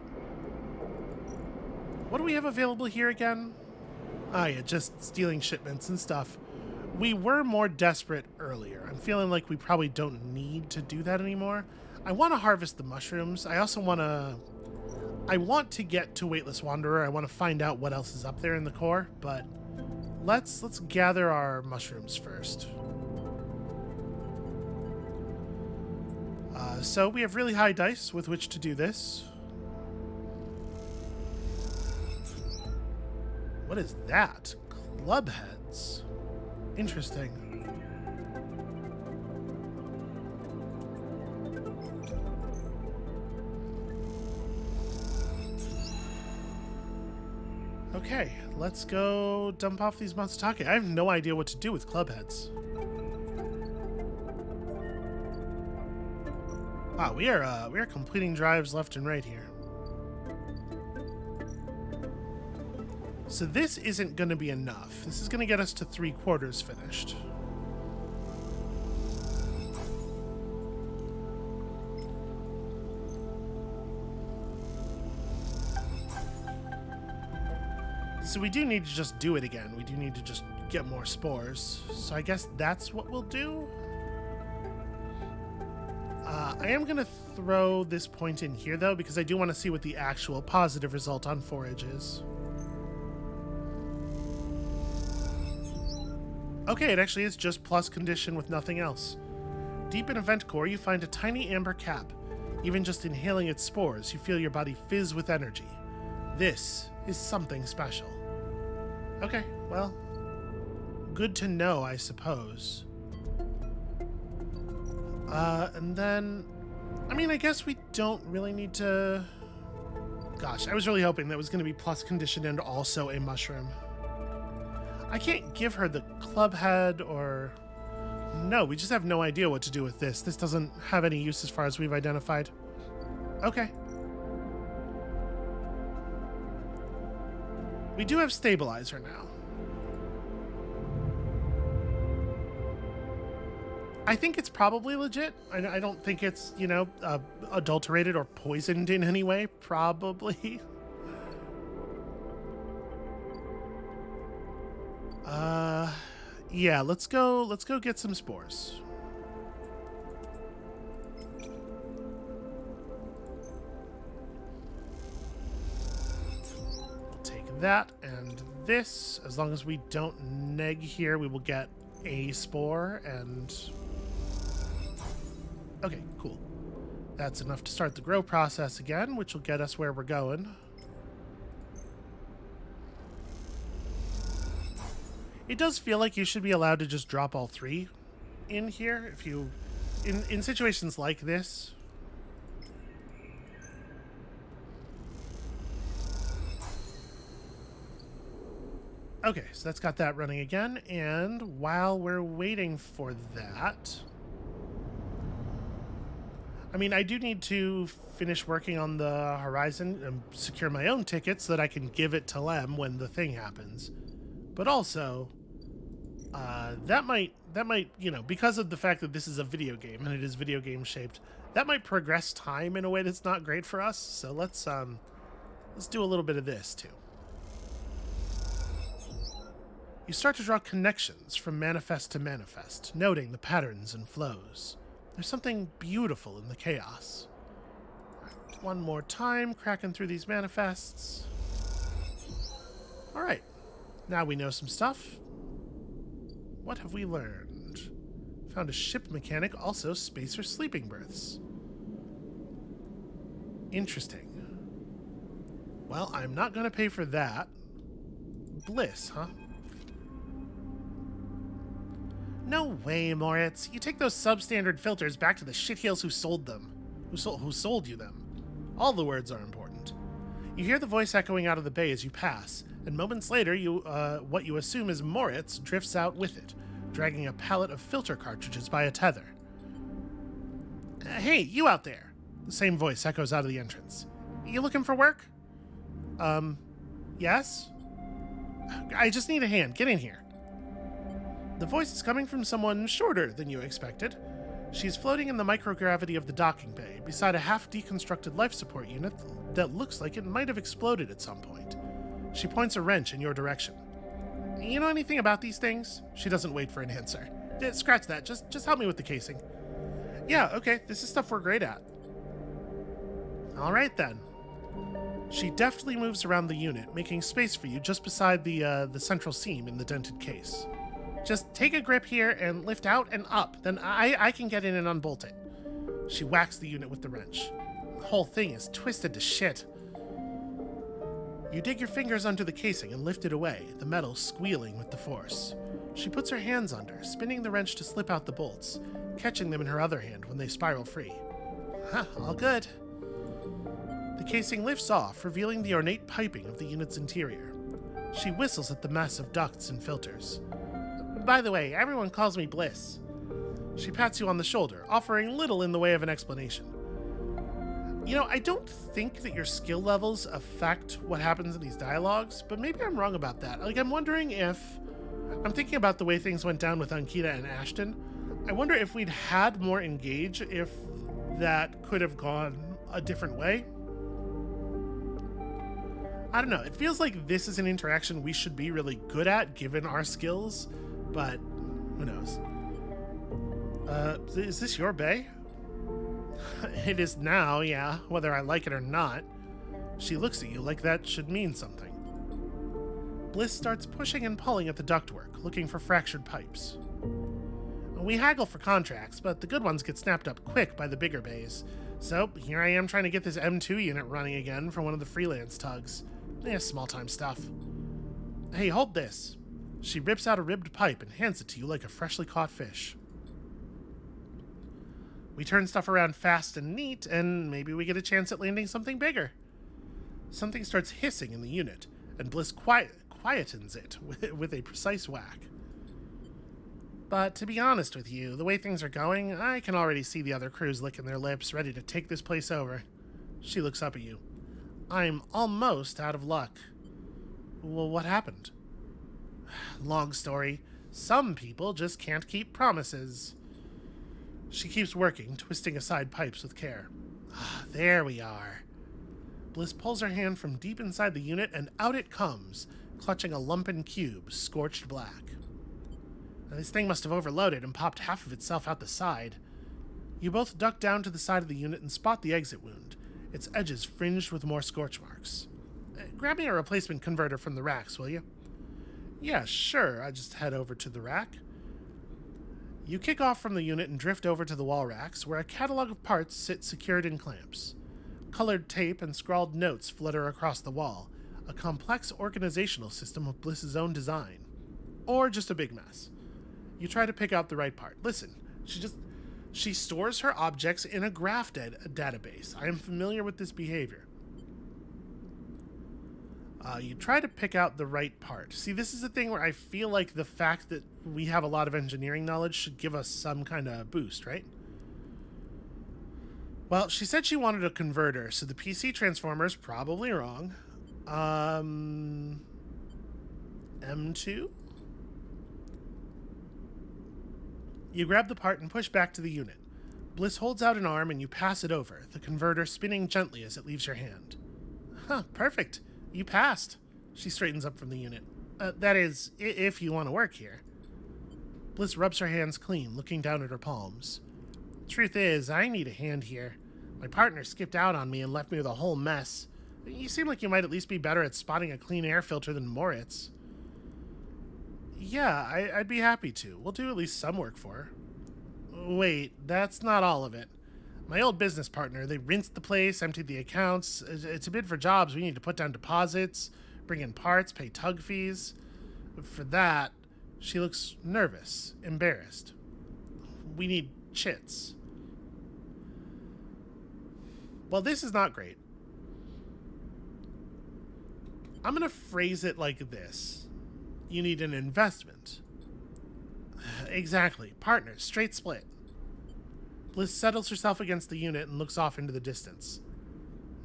S1: What do we have available here again? Ah, yeah, just stealing shipments and stuff. We were more desperate earlier. I'm feeling like we probably don't need to do that anymore. I want to harvest the mushrooms. I also want to... I want to get to Weightless Wanderer. I want to find out what else is up there in the core, but let's gather our mushrooms first. So we have really high dice with which to do this. What is that? Club heads. Interesting. Okay, let's go dump off these Matsutake. I have no idea what to do with club heads. Wow, we are completing drives left and right here. So this isn't going to be enough. This is going to get us to 3/4 finished. So we do need to just do it again. We do need to just get more spores. So I guess that's what we'll do. I am going to throw this point in here, though, because I do want to see what the actual positive result on forage is. Okay, it actually is just plus condition with nothing else. Deep in Event Core, you find a tiny amber cap. Even just inhaling its spores, you feel your body fizz with energy. This is something special. Okay, well, good to know, I suppose. And then, I mean, I guess we don't really need to... Gosh, I was really hoping that was going to be plus condition and also a mushroom. I can't give her the club head or... No, we just have no idea what to do with this. This doesn't have any use as far as we've identified. Okay. We do have stabilizer now. I think it's probably legit. I don't think it's, you know, adulterated or poisoned in any way. Probably. Yeah, let's go get some spores. We'll take that and this. As long as we don't neg here, we will get a spore and... Okay, cool. That's enough to start the grow process again, which will get us where we're going. It does feel like you should be allowed to just drop all 3 in here if you... In situations like this. Okay, so that's got that running again, and while we're waiting for that... I mean, I do need to finish working on the horizon and secure my own ticket so that I can give it to Lem when the thing happens. But also, that might, you know, because of the fact that this is a video game and it is video game shaped, that might progress time in a way that's not great for us. So let's do a little bit of this too. You start to draw connections from manifest to manifest, noting the patterns and flows. There's something beautiful in the chaos. One more time, cracking through these manifests. All right, now we know some stuff. What have we learned? Found a ship mechanic, also spacer sleeping berths. Interesting. Well, I'm not going to pay for that. Bliss, huh? No way, Moritz. You take those substandard filters back to the shitheels who sold them. Who sold you them. All the words are important. You hear the voice echoing out of the bay as you pass, and moments later, what you assume is Moritz drifts out with it, dragging a pallet of filter cartridges by a tether. Hey, you out there! The same voice echoes out of the entrance. You looking for work? Yes? I just need a hand. Get in here. The voice is coming from someone shorter than you expected. She's floating in the microgravity of the docking bay, beside a half-deconstructed life support unit that looks like it might have exploded at some point. She points a wrench in your direction. You know anything about these things? She doesn't wait for an answer. Scratch that. Just help me with the casing. Yeah, okay. This is stuff we're great at. All right, then. She deftly moves around the unit, making space for you just beside the central seam in the dented case. Just take a grip here and lift out and up. Then I can get in and unbolt it. She whacks the unit with the wrench. The whole thing is twisted to shit. You dig your fingers under the casing and lift it away, the metal squealing with the force. She puts her hands under, spinning the wrench to slip out the bolts, catching them in her other hand when they spiral free. Huh, all good. The casing lifts off, revealing the ornate piping of the unit's interior. She whistles at the mess of ducts and filters. By the way, everyone calls me Bliss. She pats you on the shoulder, offering little in the way of an explanation. You know, I don't think that your skill levels affect what happens in these dialogues, but maybe I'm wrong about that. Like, I'm wondering if... I'm thinking about the way things went down with Ankita and Ashton. I wonder if we'd had more engage, if that could have gone a different way. I don't know. It feels like this is an interaction we should be really good at, given our skills, but who knows? Is this your bay? It is now, yeah, whether I like it or not. She looks at you like that should mean something. Bliss starts pushing and pulling at the ductwork, looking for fractured pipes. We haggle for contracts, but the good ones get snapped up quick by the bigger bays. So here I am trying to get this M2 unit running again for one of the freelance tugs. Small-time stuff. Hey, hold this. She rips out a ribbed pipe and hands it to you like a freshly caught fish. We turn stuff around fast and neat, and maybe we get a chance at landing something bigger. Something starts hissing in the unit, and Bliss quietens it with a precise whack. But to be honest with you, the way things are going, I can already see the other crews licking their lips, ready to take this place over. She looks up at you. I'm almost out of luck. Well, what happened? Long story. Some people just can't keep promises. She keeps working, twisting aside pipes with care. There we are. Bliss pulls her hand from deep inside the unit, and out it comes, clutching a lumpen cube, scorched black. Now, this thing must have overloaded and popped half of itself out the side. You both duck down to the side of the unit and spot the exit wound, its edges fringed with more scorch marks. Grab me a replacement converter from the racks, will you? Yeah, sure. I just head over to the rack. You kick off from the unit and drift over to the wall racks, where a catalog of parts sit secured in clamps. Colored tape and scrawled notes flutter across the wall, a complex organizational system of Bliss's own design. Or just a big mess. You try to pick out the right part. Listen, she stores her objects in a graph database. I am familiar with this behavior. You try to pick out the right part. See, this is the thing where I feel like the fact that we have a lot of engineering knowledge should give us some kind of boost, right? Well, she said she wanted a converter, so the PC transformer is probably wrong. M2? You grab the part and push back to the unit. Bliss holds out an arm and you pass it over, the converter spinning gently as it leaves your hand. Perfect. You passed. She straightens up from the unit. That is, if you want to work here. Bliss rubs her hands clean, looking down at her palms. Truth is, I need a hand here. My partner skipped out on me and left me with a whole mess. You seem like you might at least be better at spotting a clean air filter than Moritz. Yeah, I'd be happy to. We'll do at least some work for her. Wait, that's not all of it. My old business partner, they rinsed the place, emptied the accounts. It's a bid for jobs. We need to put down deposits, bring in parts, pay tug fees. For that, she looks nervous, embarrassed. We need chits. Well, this is not great. I'm going to phrase it like this. You need an investment. Exactly. Partners, straight split. Bliss settles herself against the unit and looks off into the distance.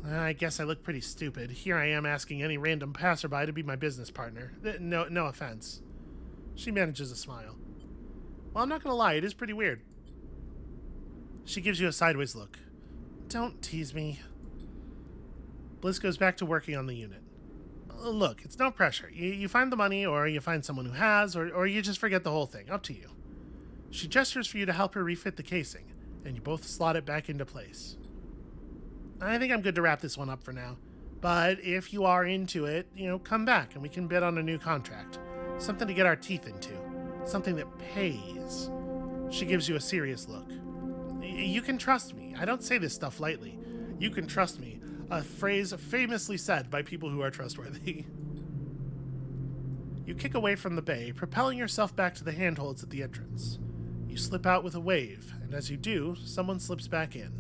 S1: I guess I look pretty stupid. Here I am asking any random passerby to be my business partner. No offense. She manages a smile. Well, I'm not going to lie, it is pretty weird. She gives you a sideways look. Don't tease me. Bliss goes back to working on the unit. Look, it's no pressure. You find the money, or you find someone who has, or you just forget the whole thing. Up to you. She gestures for you to help her refit the casing, and you both slot it back into place. I think I'm good to wrap this one up for now. But if you are into it, come back and we can bid on a new contract. Something to get our teeth into. Something that pays. She gives you a serious look. You can trust me. I don't say this stuff lightly. You can trust me. A phrase famously said by people who are trustworthy. You kick away from the bay, propelling yourself back to the handholds at the entrance. You slip out with a wave, and as you do, someone slips back in.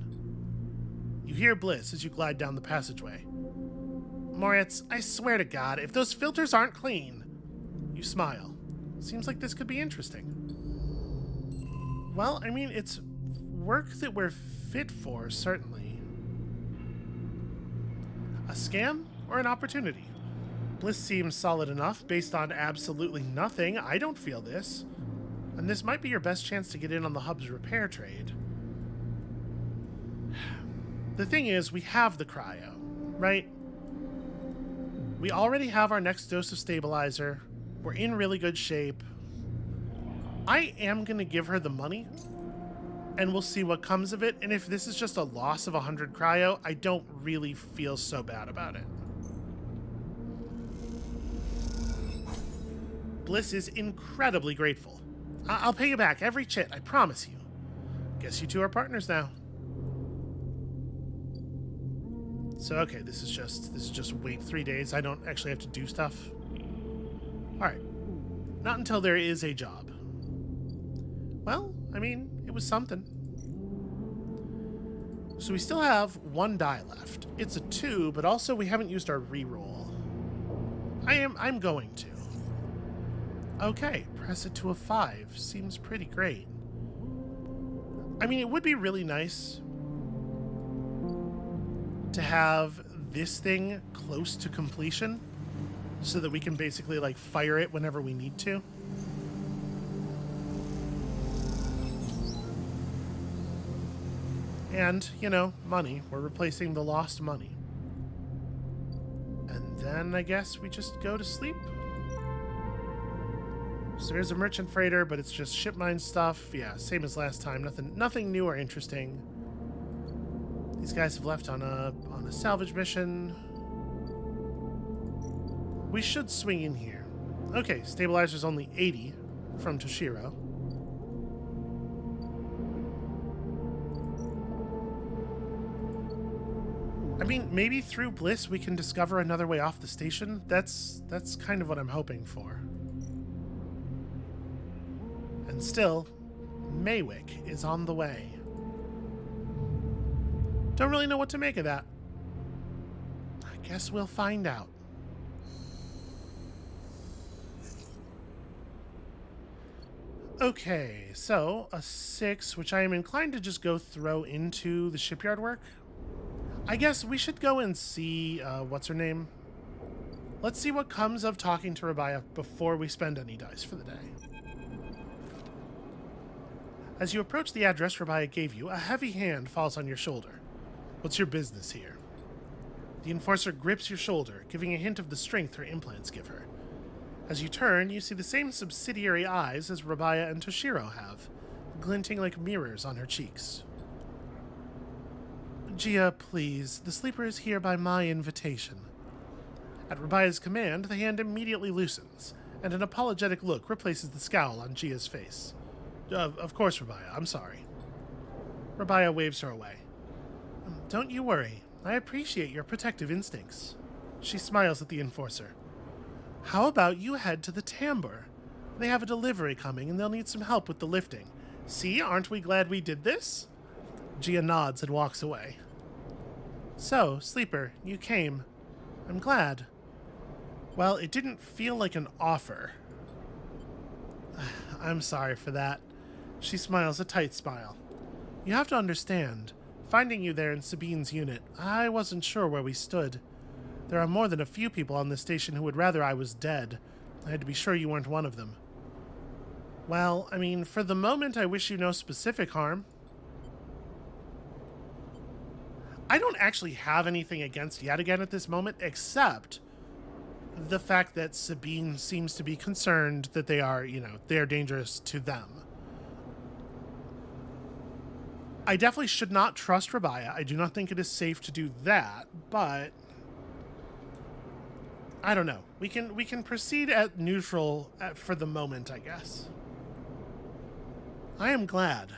S1: You hear Bliss as you glide down the passageway. Moritz, I swear to God, if those filters aren't clean... You smile. Seems like this could be interesting. Well, I mean, it's work that we're fit for, certainly. A scam or an opportunity? Bliss seems solid enough based on absolutely nothing. I don't feel this. And this might be your best chance to get in on the hub's repair trade. The thing is, we have the cryo, right? We already have our next dose of stabilizer. We're in really good shape. I am going to give her the money, and we'll see what comes of it. And if this is just a loss of 100 cryo, I don't really feel so bad about it. Bliss is incredibly grateful. I'll pay you back every chit, I promise you. Guess you two are partners now. So okay, this is just wait 3 days. I don't actually have to do stuff. All right. Not until there is a job. Well, I mean, it was something. So we still have 1 die left. It's a 2, but also we haven't used our reroll. I'm going to. Okay, press it to a 5. Seems pretty great. I mean, it would be really nice to have this thing close to completion so that we can basically like fire it whenever we need to. And, money. We're replacing the lost money. And then I guess we just go to sleep. So there's a merchant freighter, but it's just ship mine stuff. Yeah, same as last time. Nothing new or interesting. These guys have left on a salvage mission. We should swing in here. Okay, stabilizer's only 80 from Toshiro. I mean, maybe through Bliss we can discover another way off the station. That's kind of what I'm hoping for. And still, Maywick is on the way. Don't really know what to make of that. I guess we'll find out. Okay, so a 6, which I am inclined to just go throw into the shipyard work. I guess we should go and see, what's her name? Let's see what comes of talking to Rabaya before we spend any dice for the day. As you approach the address Rabaya gave you, a heavy hand falls on your shoulder. What's your business here? The enforcer grips your shoulder, giving a hint of the strength her implants give her. As you turn, you see the same subsidiary eyes as Rabaya and Toshiro have, glinting like mirrors on her cheeks. Gia, please. The sleeper is here by my invitation. At Rabaya's command, the hand immediately loosens, and an apologetic look replaces the scowl on Gia's face. Of course, Rabaya. I'm sorry. Rabaya waves her away. Don't you worry. I appreciate your protective instincts. She smiles at the enforcer. How about you head to the tambour? They have a delivery coming and they'll need some help with the lifting. See, aren't we glad we did this? Gia nods and walks away. So, Sleeper, you came. I'm glad. Well, it didn't feel like an offer. I'm sorry for that. She smiles a tight smile. You have to understand, finding you there in Sabine's unit, I wasn't sure where we stood. There are more than a few people on this station who would rather I was dead. I had to be sure you weren't one of them. Well, I mean, for the moment, I wish you no specific harm. I don't actually have anything against Yataghan at this moment, except the fact that Sabine seems to be concerned that they are, they're dangerous to them. I definitely should not trust Rabaya. I do not think it is safe to do that, but I don't know. We can proceed at neutral for the moment, I guess. I am glad.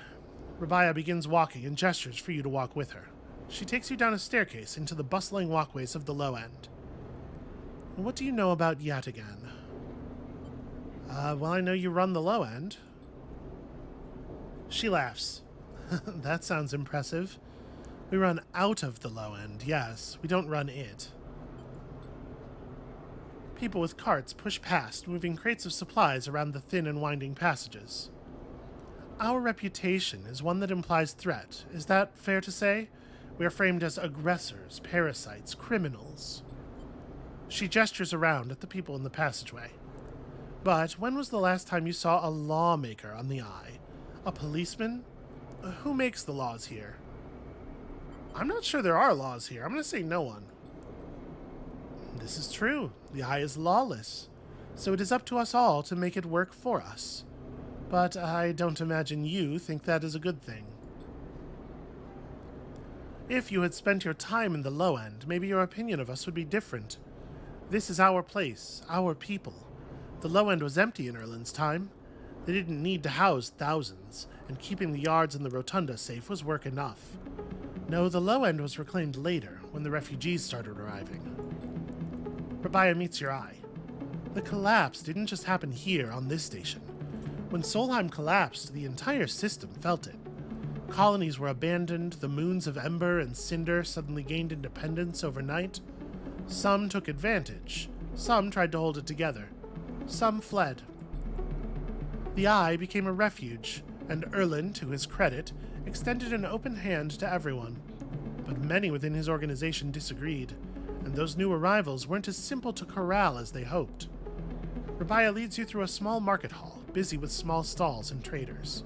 S1: Rabaya begins walking and gestures for you to walk with her. She takes you down a staircase into the bustling walkways of the low end. What do you know about Yataghan? Well, I know you run the low end. She laughs. That sounds impressive. We run out of the low end, yes. We don't run it. People with carts push past, moving crates of supplies around the thin and winding passages. Our reputation is one that implies threat. Is that fair to say? We are framed as aggressors, parasites, criminals. She gestures around at the people in the passageway. But when was the last time you saw a lawmaker on the Eye? A policeman? Who makes the laws here? I'm not sure there are laws here. I'm going to say no one. This is true. The Eye is lawless. So it is up to us all to make it work for us. But I don't imagine you think that is a good thing. If you had spent your time in the low end, maybe your opinion of us would be different. This is our place, our people. The low end was empty in Erlin's time. They didn't need to house thousands, and keeping the yards and the rotunda safe was work enough. No, the low end was reclaimed later, when the refugees started arriving. Rabaya meets your eye. The collapse didn't just happen here on this station. When Solheim collapsed, the entire system felt it. Colonies were abandoned, the moons of Ember and Cinder suddenly gained independence overnight. Some took advantage, some tried to hold it together, some fled. The Eye became a refuge, and Erlin, to his credit, extended an open hand to everyone. But many within his organization disagreed, and those new arrivals weren't as simple to corral as they hoped. Rabaya leads you through a small market hall, busy with small stalls and traders.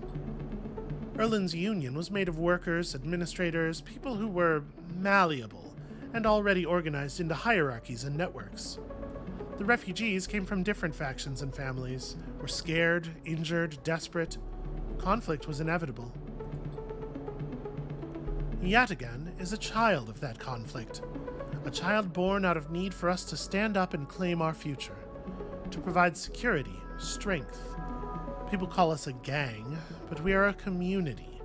S1: Erlin's union was made of workers, administrators, people who were malleable, and already organized into hierarchies and networks. The refugees came from different factions and families, were scared, injured, desperate. Conflict was inevitable. Yataghan is a child of that conflict, a child born out of need for us to stand up and claim our future, to provide security, strength. People call us a gang, but we are a community.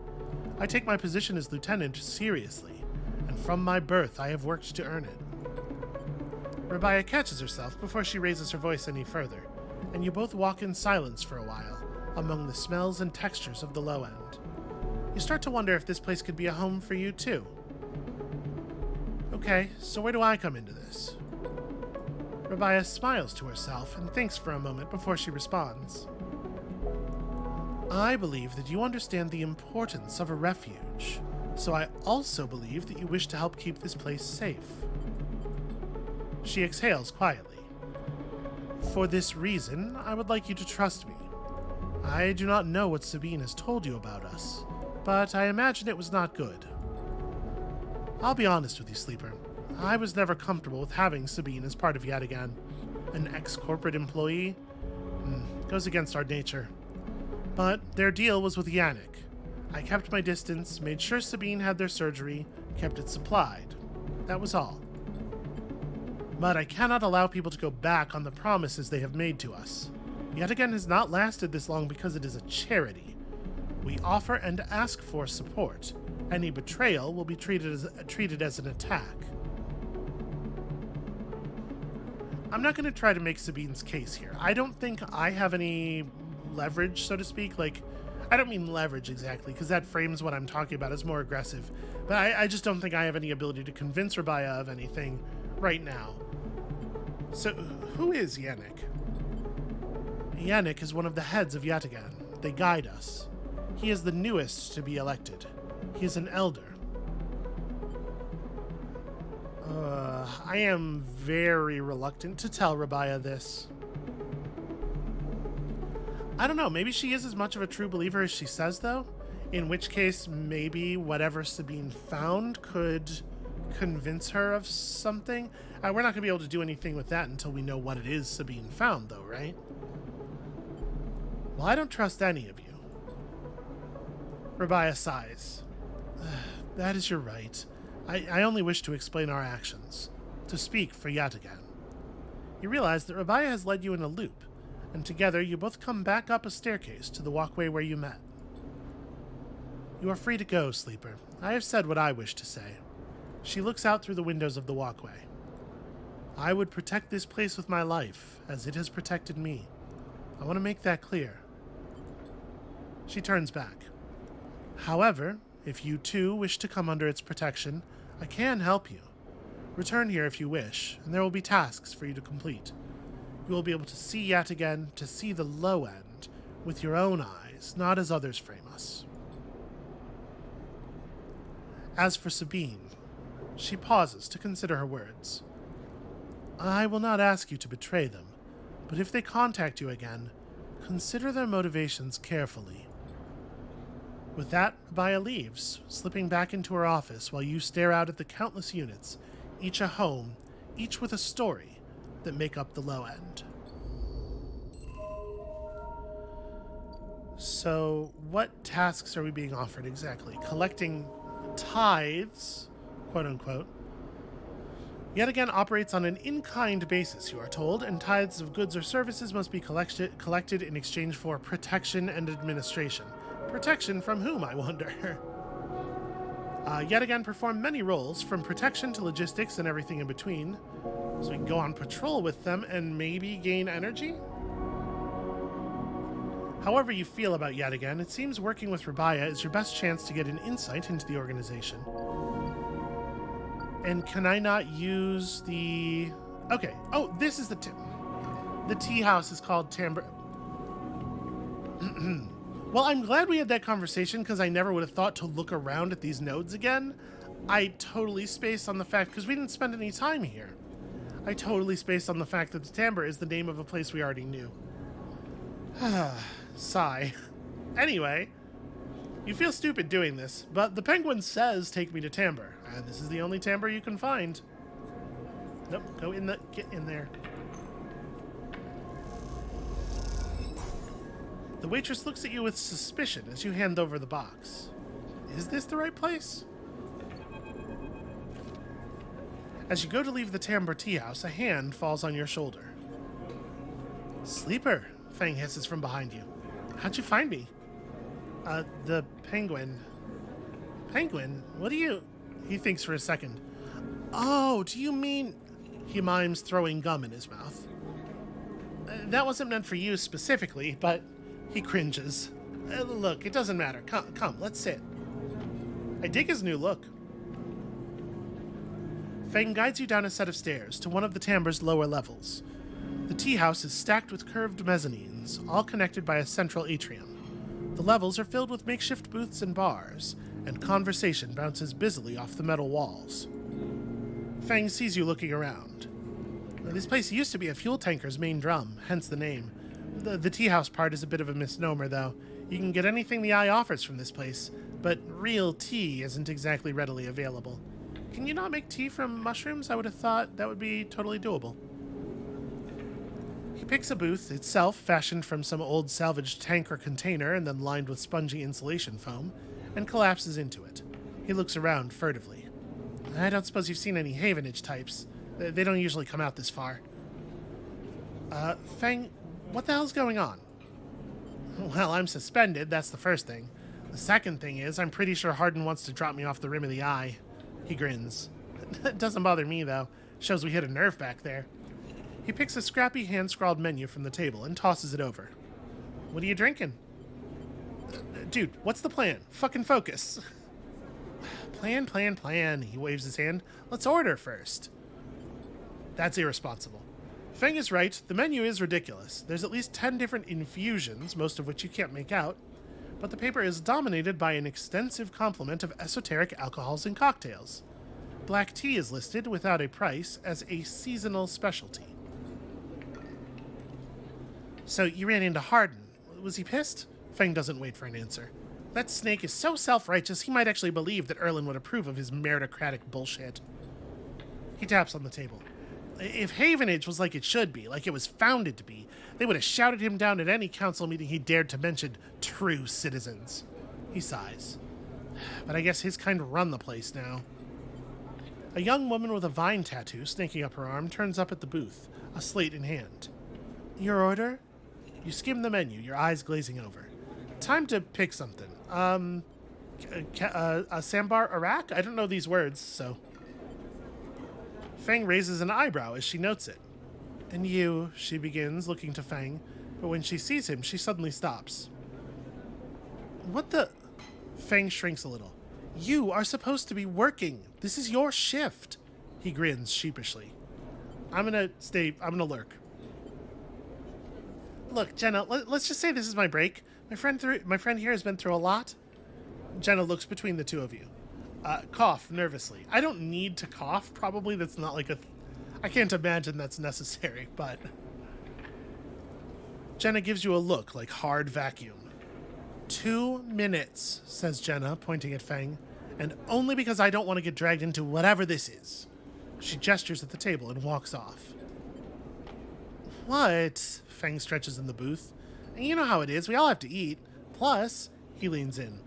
S1: I take my position as lieutenant seriously, and from my birth I have worked to earn it. Rabaya catches herself before she raises her voice any further, and you both walk in silence for a while, among the smells and textures of the low end. You start to wonder if this place could be a home for you too. Okay, so where do I come into this? Rabaya smiles to herself and thinks for a moment before she responds. I believe that you understand the importance of a refuge, so I also believe that you wish to help keep this place safe. She exhales quietly. For this reason, I would like you to trust me. I do not know what Sabine has told you about us, but I imagine it was not good. I'll be honest with you, Sleeper. I was never comfortable with having Sabine as part of Yataghan. An ex-corporate employee? Goes against our nature. But their deal was with Yannick. I kept my distance, made sure Sabine had their surgery, kept it supplied. That was all. But I cannot allow people to go back on the promises they have made to us. Yataghan has not lasted this long because it is a charity. We offer and ask for support, Any betrayal will be treated as an attack. I'm not going to try to make Sabine's case here. I don't think I have any leverage, so to speak. Like, I don't mean leverage exactly, because that frames what I'm talking about as more aggressive. But I just don't think I have any ability to convince Rabaya of anything right now. So, who is Yannick? Yannick is one of the heads of Yatagan. They guide us. He is the newest to be elected. He is an elder. I am very reluctant to tell Rabaya this. I don't know, maybe she is as much of a true believer as she says, though. In which case, maybe whatever Sabine found could convince her of something. We're not going to be able to do anything with that until we know what it is Sabine found, though, right? Well, I don't trust any of you. Rabaya sighs. That is your right. I only wish to explain our actions, to speak for Yatagan. You realize that Rabaya has led you in a loop, and together you both come back up a staircase to the walkway where you met. You are free to go, Sleeper. I have said what I wish to say. She looks out through the windows of the walkway. I would protect this place with my life, as it has protected me. I want to make that clear. She turns back. However, if you too wish to come under its protection, I can help you. Return here if you wish, and there will be tasks for you to complete. You will be able to see yet again, to see the low end, with your own eyes, not as others frame us. As for Sabine, she pauses to consider her words. I will not ask you to betray them, but if they contact you again, consider their motivations carefully. With that, Rabaya leaves, slipping back into her office while you stare out at the countless units, each a home, each with a story, that make up the low end. So, what tasks are we being offered exactly? Collecting tithes, quote-unquote. Yet again operates on an in-kind basis, you are told, and tithes of goods or services must be collected in exchange for protection and administration. Protection from whom, I wonder? Yet again perform many roles, from protection to logistics and everything in between. So we can go on patrol with them and maybe gain energy? However you feel about Yet Again, it seems working with Rabaya is your best chance to get an insight into the organization. And can I not use the... Okay. Oh, this is the tea house is called Timbre. Well, I'm glad we had that conversation, because I never would have thought to look around at these nodes again. I totally spaced on the fact, because we didn't spend any time here. I totally spaced on the fact that the Timbre is the name of a place we already knew. Sigh. Anyway, you feel stupid doing this, but the penguin says take me to Timbre, and this is the only Timbre you can find. Nope, get in there. The waitress looks at you with suspicion as you hand over the box. Is this the right place? As you go to leave the Timbre tea house, a hand falls on your shoulder. Sleeper, Fang hisses from behind you. How'd you find me? The penguin. Penguin? What do you... He thinks for a second. Oh, do you mean... He mimes throwing gum in his mouth. That wasn't meant for you specifically, but... He cringes. Look, it doesn't matter. Come, let's sit. I dig his new look. Fang guides you down a set of stairs to one of the Timbre's lower levels. The tea house is stacked with curved mezzanines, all connected by a central atrium. The levels are filled with makeshift booths and bars, and conversation bounces busily off the metal walls. Fang sees you looking around. This place used to be a fuel tanker's main drum, hence the name. The tea house part is a bit of a misnomer, though. You can get anything the eye offers from this place, but real tea isn't exactly readily available. Can you not make tea from mushrooms? I would have thought that would be totally doable. He picks a booth, itself fashioned from some old salvaged tanker container and then lined with spongy insulation foam, and collapses into it. He looks around furtively. I don't suppose you've seen any Havenage types. They don't usually come out this far. Fang, what the hell's going on? Well, I'm suspended, that's the first thing. The second thing is, I'm pretty sure Hardin wants to drop me off the rim of the eye. He grins. It doesn't bother me, though. Shows we hit a nerve back there. He picks a scrappy hand-scrawled menu from the table and tosses it over. What are you drinking? Dude, what's the plan? Fucking focus. Plan. He waves his hand. Let's order first. That's irresponsible. Feng is right. The menu is ridiculous. There's at least 10 different infusions, most of which you can't make out, but the paper is dominated by an extensive complement of esoteric alcohols and cocktails. Black tea is listed, without a price, as a seasonal specialty. So you ran into Hardin. Was he pissed? Feng doesn't wait for an answer. That snake is so self-righteous he might actually believe that Erlin would approve of his meritocratic bullshit. He taps on the table. If Havenage was like it should be, like it was founded to be, they would have shouted him down at any council meeting he dared to mention true citizens. He sighs. But I guess his kind run the place now. A young woman with a vine tattoo snaking up her arm turns up at the booth, a slate in hand. Your order? You skim the menu, your eyes glazing over. Time to pick something. A sambar Iraq? I don't know these words, so... Feng raises an eyebrow as she notes it. And you, she begins, looking to Feng, but when she sees him, she suddenly stops. What the... Feng shrinks a little. You are supposed to be working. This is your shift. He grins sheepishly. I'm gonna lurk. Look, Jenna, let's just say this is my break. My friend here has been through a lot. Jenna looks between the two of you. Cough nervously. I don't need to cough. Probably that's not like I can't imagine that's necessary, but... Jenna gives you a look like hard vacuum. 2 minutes, says Jenna, pointing at Feng, and only because I don't want to get dragged into whatever this is. She gestures at the table and walks off. What? Feng stretches in the booth. You know how it is. We all have to eat. Plus, he leans in.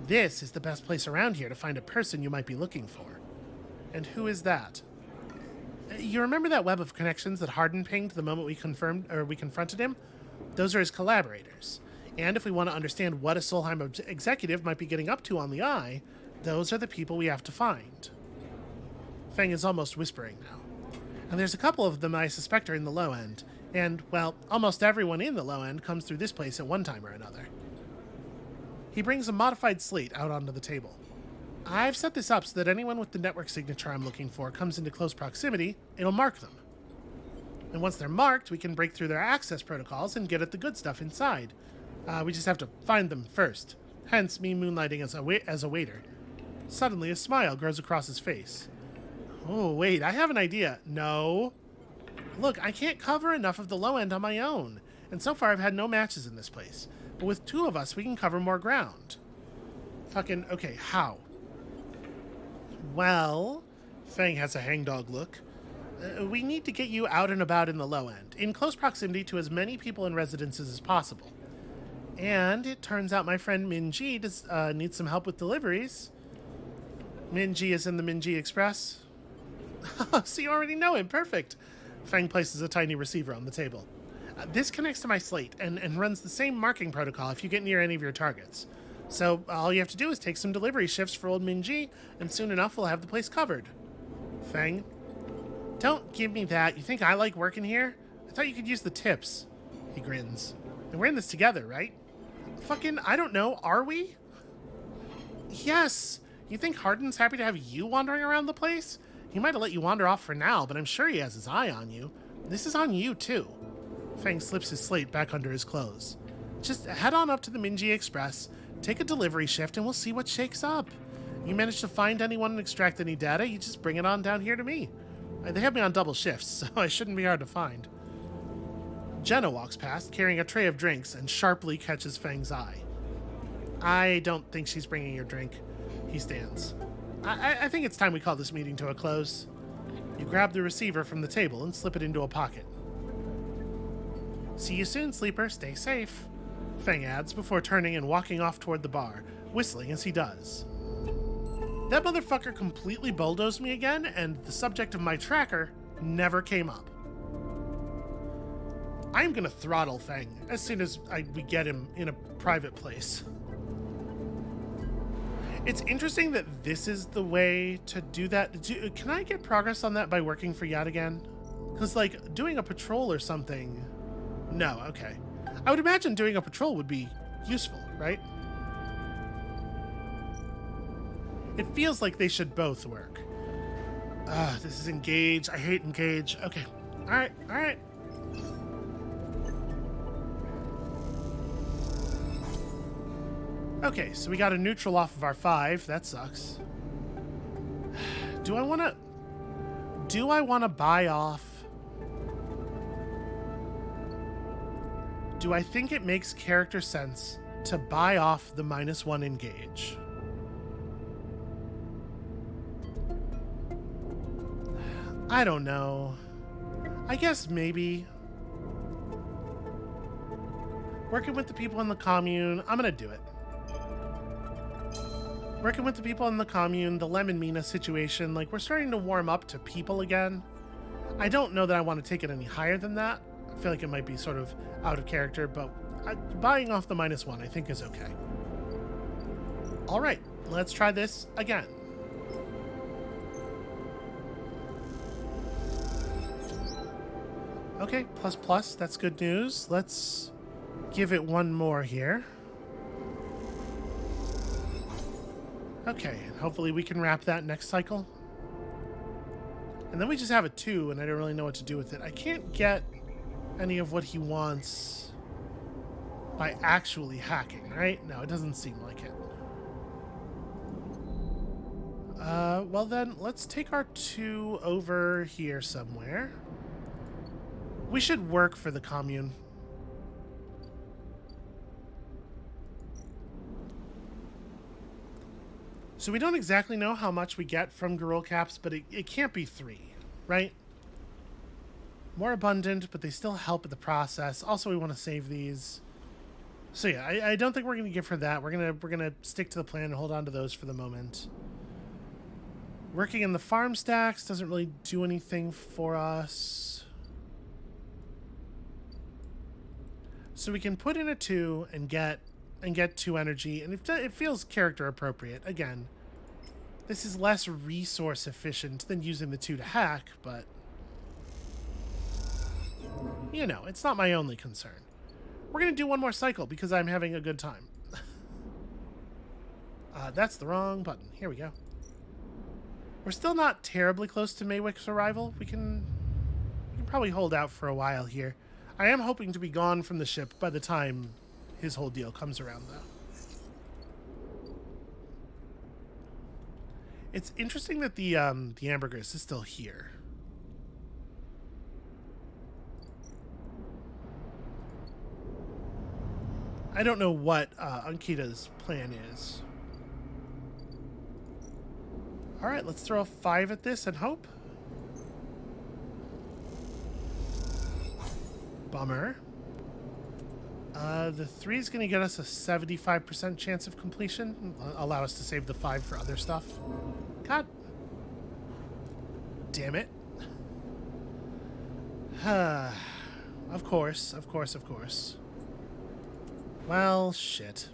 S1: This is the best place around here to find a person you might be looking for. And who is that? You remember that web of connections that Hardin pinged the moment we confronted him? Those are his collaborators. And if we want to understand what a Solheim executive might be getting up to on the Eye, those are the people we have to find. Feng is almost whispering now. And there's a couple of them I suspect are in the low end. And, well, almost everyone in the low end comes through this place at one time or another. He brings a modified slate out onto the table. I've set this up so that anyone with the network signature I'm looking for comes into close proximity, it'll mark them. And once they're marked, we can break through their access protocols and get at the good stuff inside. We just have to find them first. Hence, me moonlighting as a waiter. Suddenly, a smile grows across his face. Oh, wait, I have an idea. No. Look, I can't cover enough of the low end on my own. And so far, I've had no matches in this place. But with 2 of us, we can cover more ground. Fucking, okay, how? Well, Feng has a hangdog look. We need to get you out and about in the low end, in close proximity to as many people and residences as possible. And it turns out my friend Minji needs some help with deliveries. Minji is in the Minji Express. So you already know him. Perfect. Feng places a tiny receiver on the table. This connects to my slate and runs the same marking protocol if you get near any of your targets. So all you have to do is take some delivery shifts for old Minji, and soon enough we'll have the place covered. Feng? Don't give me that. You think I like working here? I thought you could use the tips. He grins. And we're in this together, right? Fucking, I don't know. Are we? Yes. You think Hardin's happy to have you wandering around the place? He might have let you wander off for now, but I'm sure he has his eye on you. This is on you, too. Feng slips his slate back under his clothes. Just head on up to the Minji Express, take a delivery shift, and we'll see what shakes up. You manage to find anyone and extract any data, you just bring it on down here to me. They have me on double shifts, so I shouldn't be hard to find. Jenna walks past, carrying a tray of drinks, and sharply catches Feng's eye. I don't think she's bringing your drink. He stands. I think it's time we call this meeting to a close. You grab the receiver from the table and slip it into a pocket. See you soon, sleeper. Stay safe, Feng adds before turning and walking off toward the bar, whistling as he does. That motherfucker completely bulldozed me again, and the subject of my tracker never came up. I'm gonna throttle Feng as soon as we get him in a private place. It's interesting that this is the way to do that. Can I get progress on that by working for Yad again? Because, like, doing a patrol or something... No, okay. I would imagine doing a patrol would be useful, right? It feels like they should both work. This is engage. I hate engage. Okay. Alright, alright. Okay, so we got a neutral off of our 5. That sucks. Do I want to buy off? Do I think it makes character sense to buy off the -1 engage? I don't know. I guess maybe. Working with the people in the commune, I'm gonna do it. Working with the people in the commune, the Lemon Mina situation, like, we're starting to warm up to people again. I don't know that I want to take it any higher than that. I feel like it might be sort of out of character, but buying off the -1 I think is okay. All right, let's try this again. Okay, ++, that's good news. Let's give it one more here. Okay, hopefully we can wrap that next cycle. And then we just have a 2, and I don't really know what to do with it. I can't get any of what he wants by actually hacking, right? No, it doesn't seem like it. Well then, let's take our 2 over here somewhere. We should work for the commune. So we don't exactly know how much we get from Gorilla Caps, but it can't be 3, right? More abundant, but they still help with the process. Also, we want to save these. So yeah, I don't think we're going to give her that. We're gonna stick to the plan and hold on to those for the moment. Working in the farm stacks doesn't really do anything for us. So we can put in a 2 and get 2 energy, and it feels character appropriate. Again, this is less resource efficient than using the 2 to hack, but you know, it's not my only concern. We're gonna do one more cycle because I'm having a good time. That's the wrong button. Here we go. We're still not terribly close to Maywick's arrival. We can probably hold out for a while here. I am hoping to be gone from the ship by the time his whole deal comes around, though. It's interesting that the ambergris is still here. I don't know what Ankita's plan is. All right, let's throw a 5 at this and hope. Bummer. The 3 is going to get us a 75% chance of completion. Allow us to save the 5 for other stuff. God damn it. Of course. Well, shit.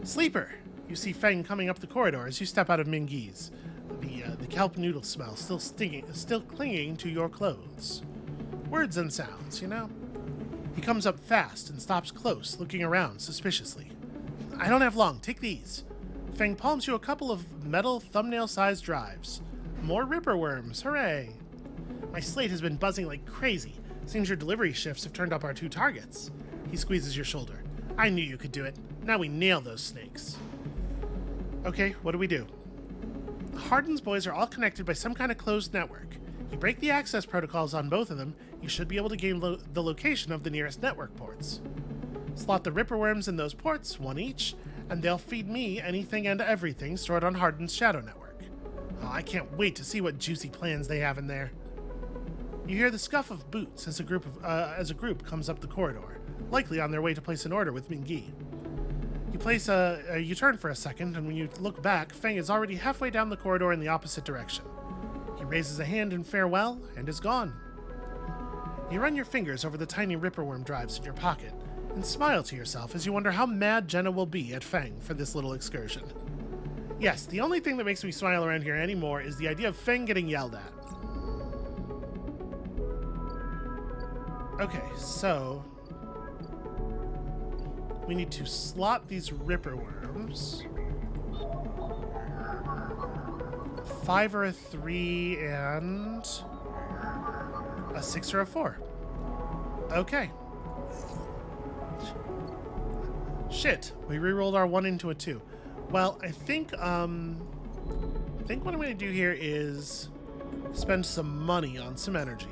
S1: Sleeper! You see Feng coming up the corridor as you step out of Mingi's. The kelp noodle smell still clinging to your clothes. Words and sounds, you know? He comes up fast and stops close, looking around suspiciously. I don't have long. Take these. Feng palms you a couple of metal thumbnail-sized drives. More ripper worms. Hooray. My slate has been buzzing like crazy. Seems your delivery shifts have turned up our 2 targets. He squeezes your shoulder. I knew you could do it. Now we nail those snakes. Okay, what do we do? Hardin's boys are all connected by some kind of closed network. You break the access protocols on both of them, you should be able to gain the location of the nearest network ports. Slot the ripper worms in those ports, 1 each, and they'll feed me anything and everything stored on Hardin's shadow network. Oh, I can't wait to see what juicy plans they have in there. You hear the scuff of boots as a group comes up the corridor, likely on their way to place an order with Mingi. You turn for a second, and when you look back, Feng is already halfway down the corridor in the opposite direction. He raises a hand in farewell and is gone. You run your fingers over the tiny ripperworm drives in your pocket and smile to yourself as you wonder how mad Jenna will be at Feng for this little excursion. Yes, the only thing that makes me smile around here anymore is the idea of Feng getting yelled at. Okay, so we need to slot these ripperworms. 5 or a 3 and a 6 or a 4. Okay. Shit, we re-rolled our 1 into a 2. Well, I think what I'm going to do here is spend some money on some energy.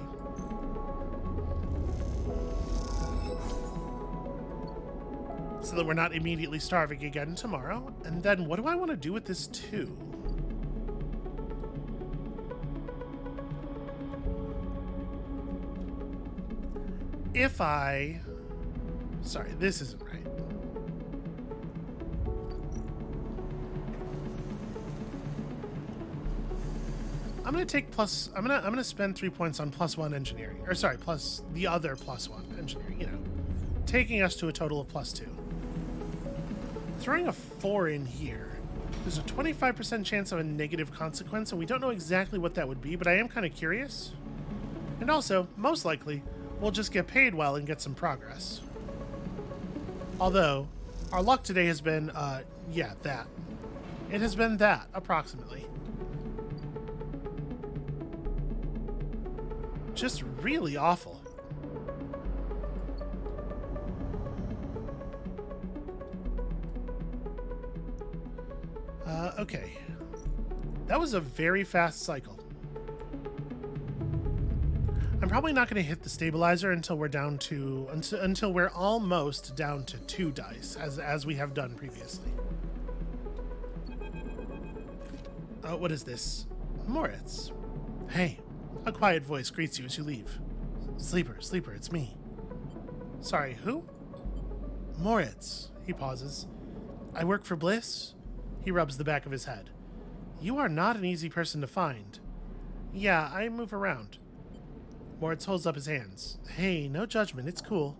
S1: So that we're not immediately starving again tomorrow. And then what do I want to do with this 2? If I... Sorry, this isn't right. I'm gonna take plus. I'm gonna spend 3 points on +1 engineering, or sorry, plus the other +1 engineering. You know, taking us to a total of +2. Throwing a 4 in here. There's a 25% chance of a negative consequence, and we don't know exactly what that would be, but I am kind of curious. And also, most likely, we'll just get paid well and get some progress. Although, our luck today has been, yeah, that. It has been that, approximately. Just really awful. Okay. That was a very fast cycle. I'm probably not going to hit the stabilizer until we're down to until we're almost down to 2 dice, as we have done previously. What is this? Moritz. Hey, a quiet voice greets you as you leave. Sleeper, it's me. Sorry, who? Moritz. He pauses. I work for Bliss. He rubs the back of his head. You are not an easy person to find. Yeah, I move around. Moritz holds up his hands. Hey, no judgment, it's cool.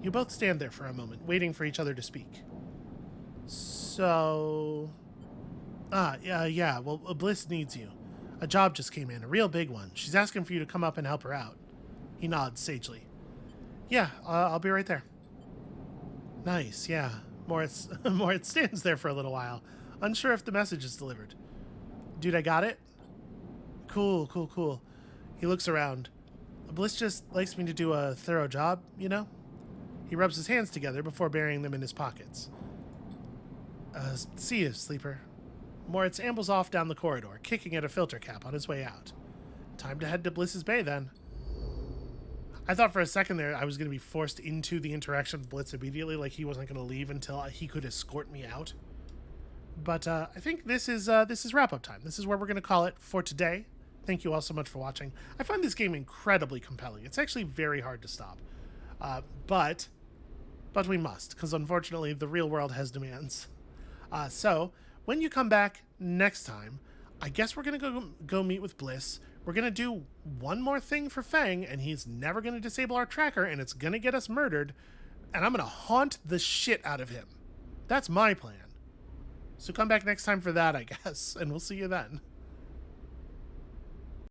S1: You both stand there for a moment, waiting for each other to speak. So... yeah, well, Bliss needs you. A job just came in, a real big one. She's asking for you to come up and help her out. He nods sagely. Yeah, I'll be right there. Nice, yeah. Moritz stands there for a little while, unsure if the message is delivered. Dude, I got it? Cool. He looks around. Bliss just likes me to do a thorough job, you know? He rubs his hands together before burying them in his pockets. See you, Sleeper. Moritz ambles off down the corridor, kicking at a filter cap on his way out. Time to head to Bliss's Bay, then. I thought for a second there I was going to be forced into the interaction with Blitz immediately, like he wasn't going to leave until he could escort me out. But I think this is wrap-up time. This is where we're going to call it for today. Thank you all so much for watching. I find this game incredibly compelling. It's actually very hard to stop. But we must, because unfortunately the real world has demands. So, when you come back next time, I guess we're going to go meet with Bliss. We're going to do one more thing for Feng, and he's never going to disable our tracker, and it's going to get us murdered, and I'm going to haunt the shit out of him. That's my plan. So come back next time for that, I guess, and we'll see you then.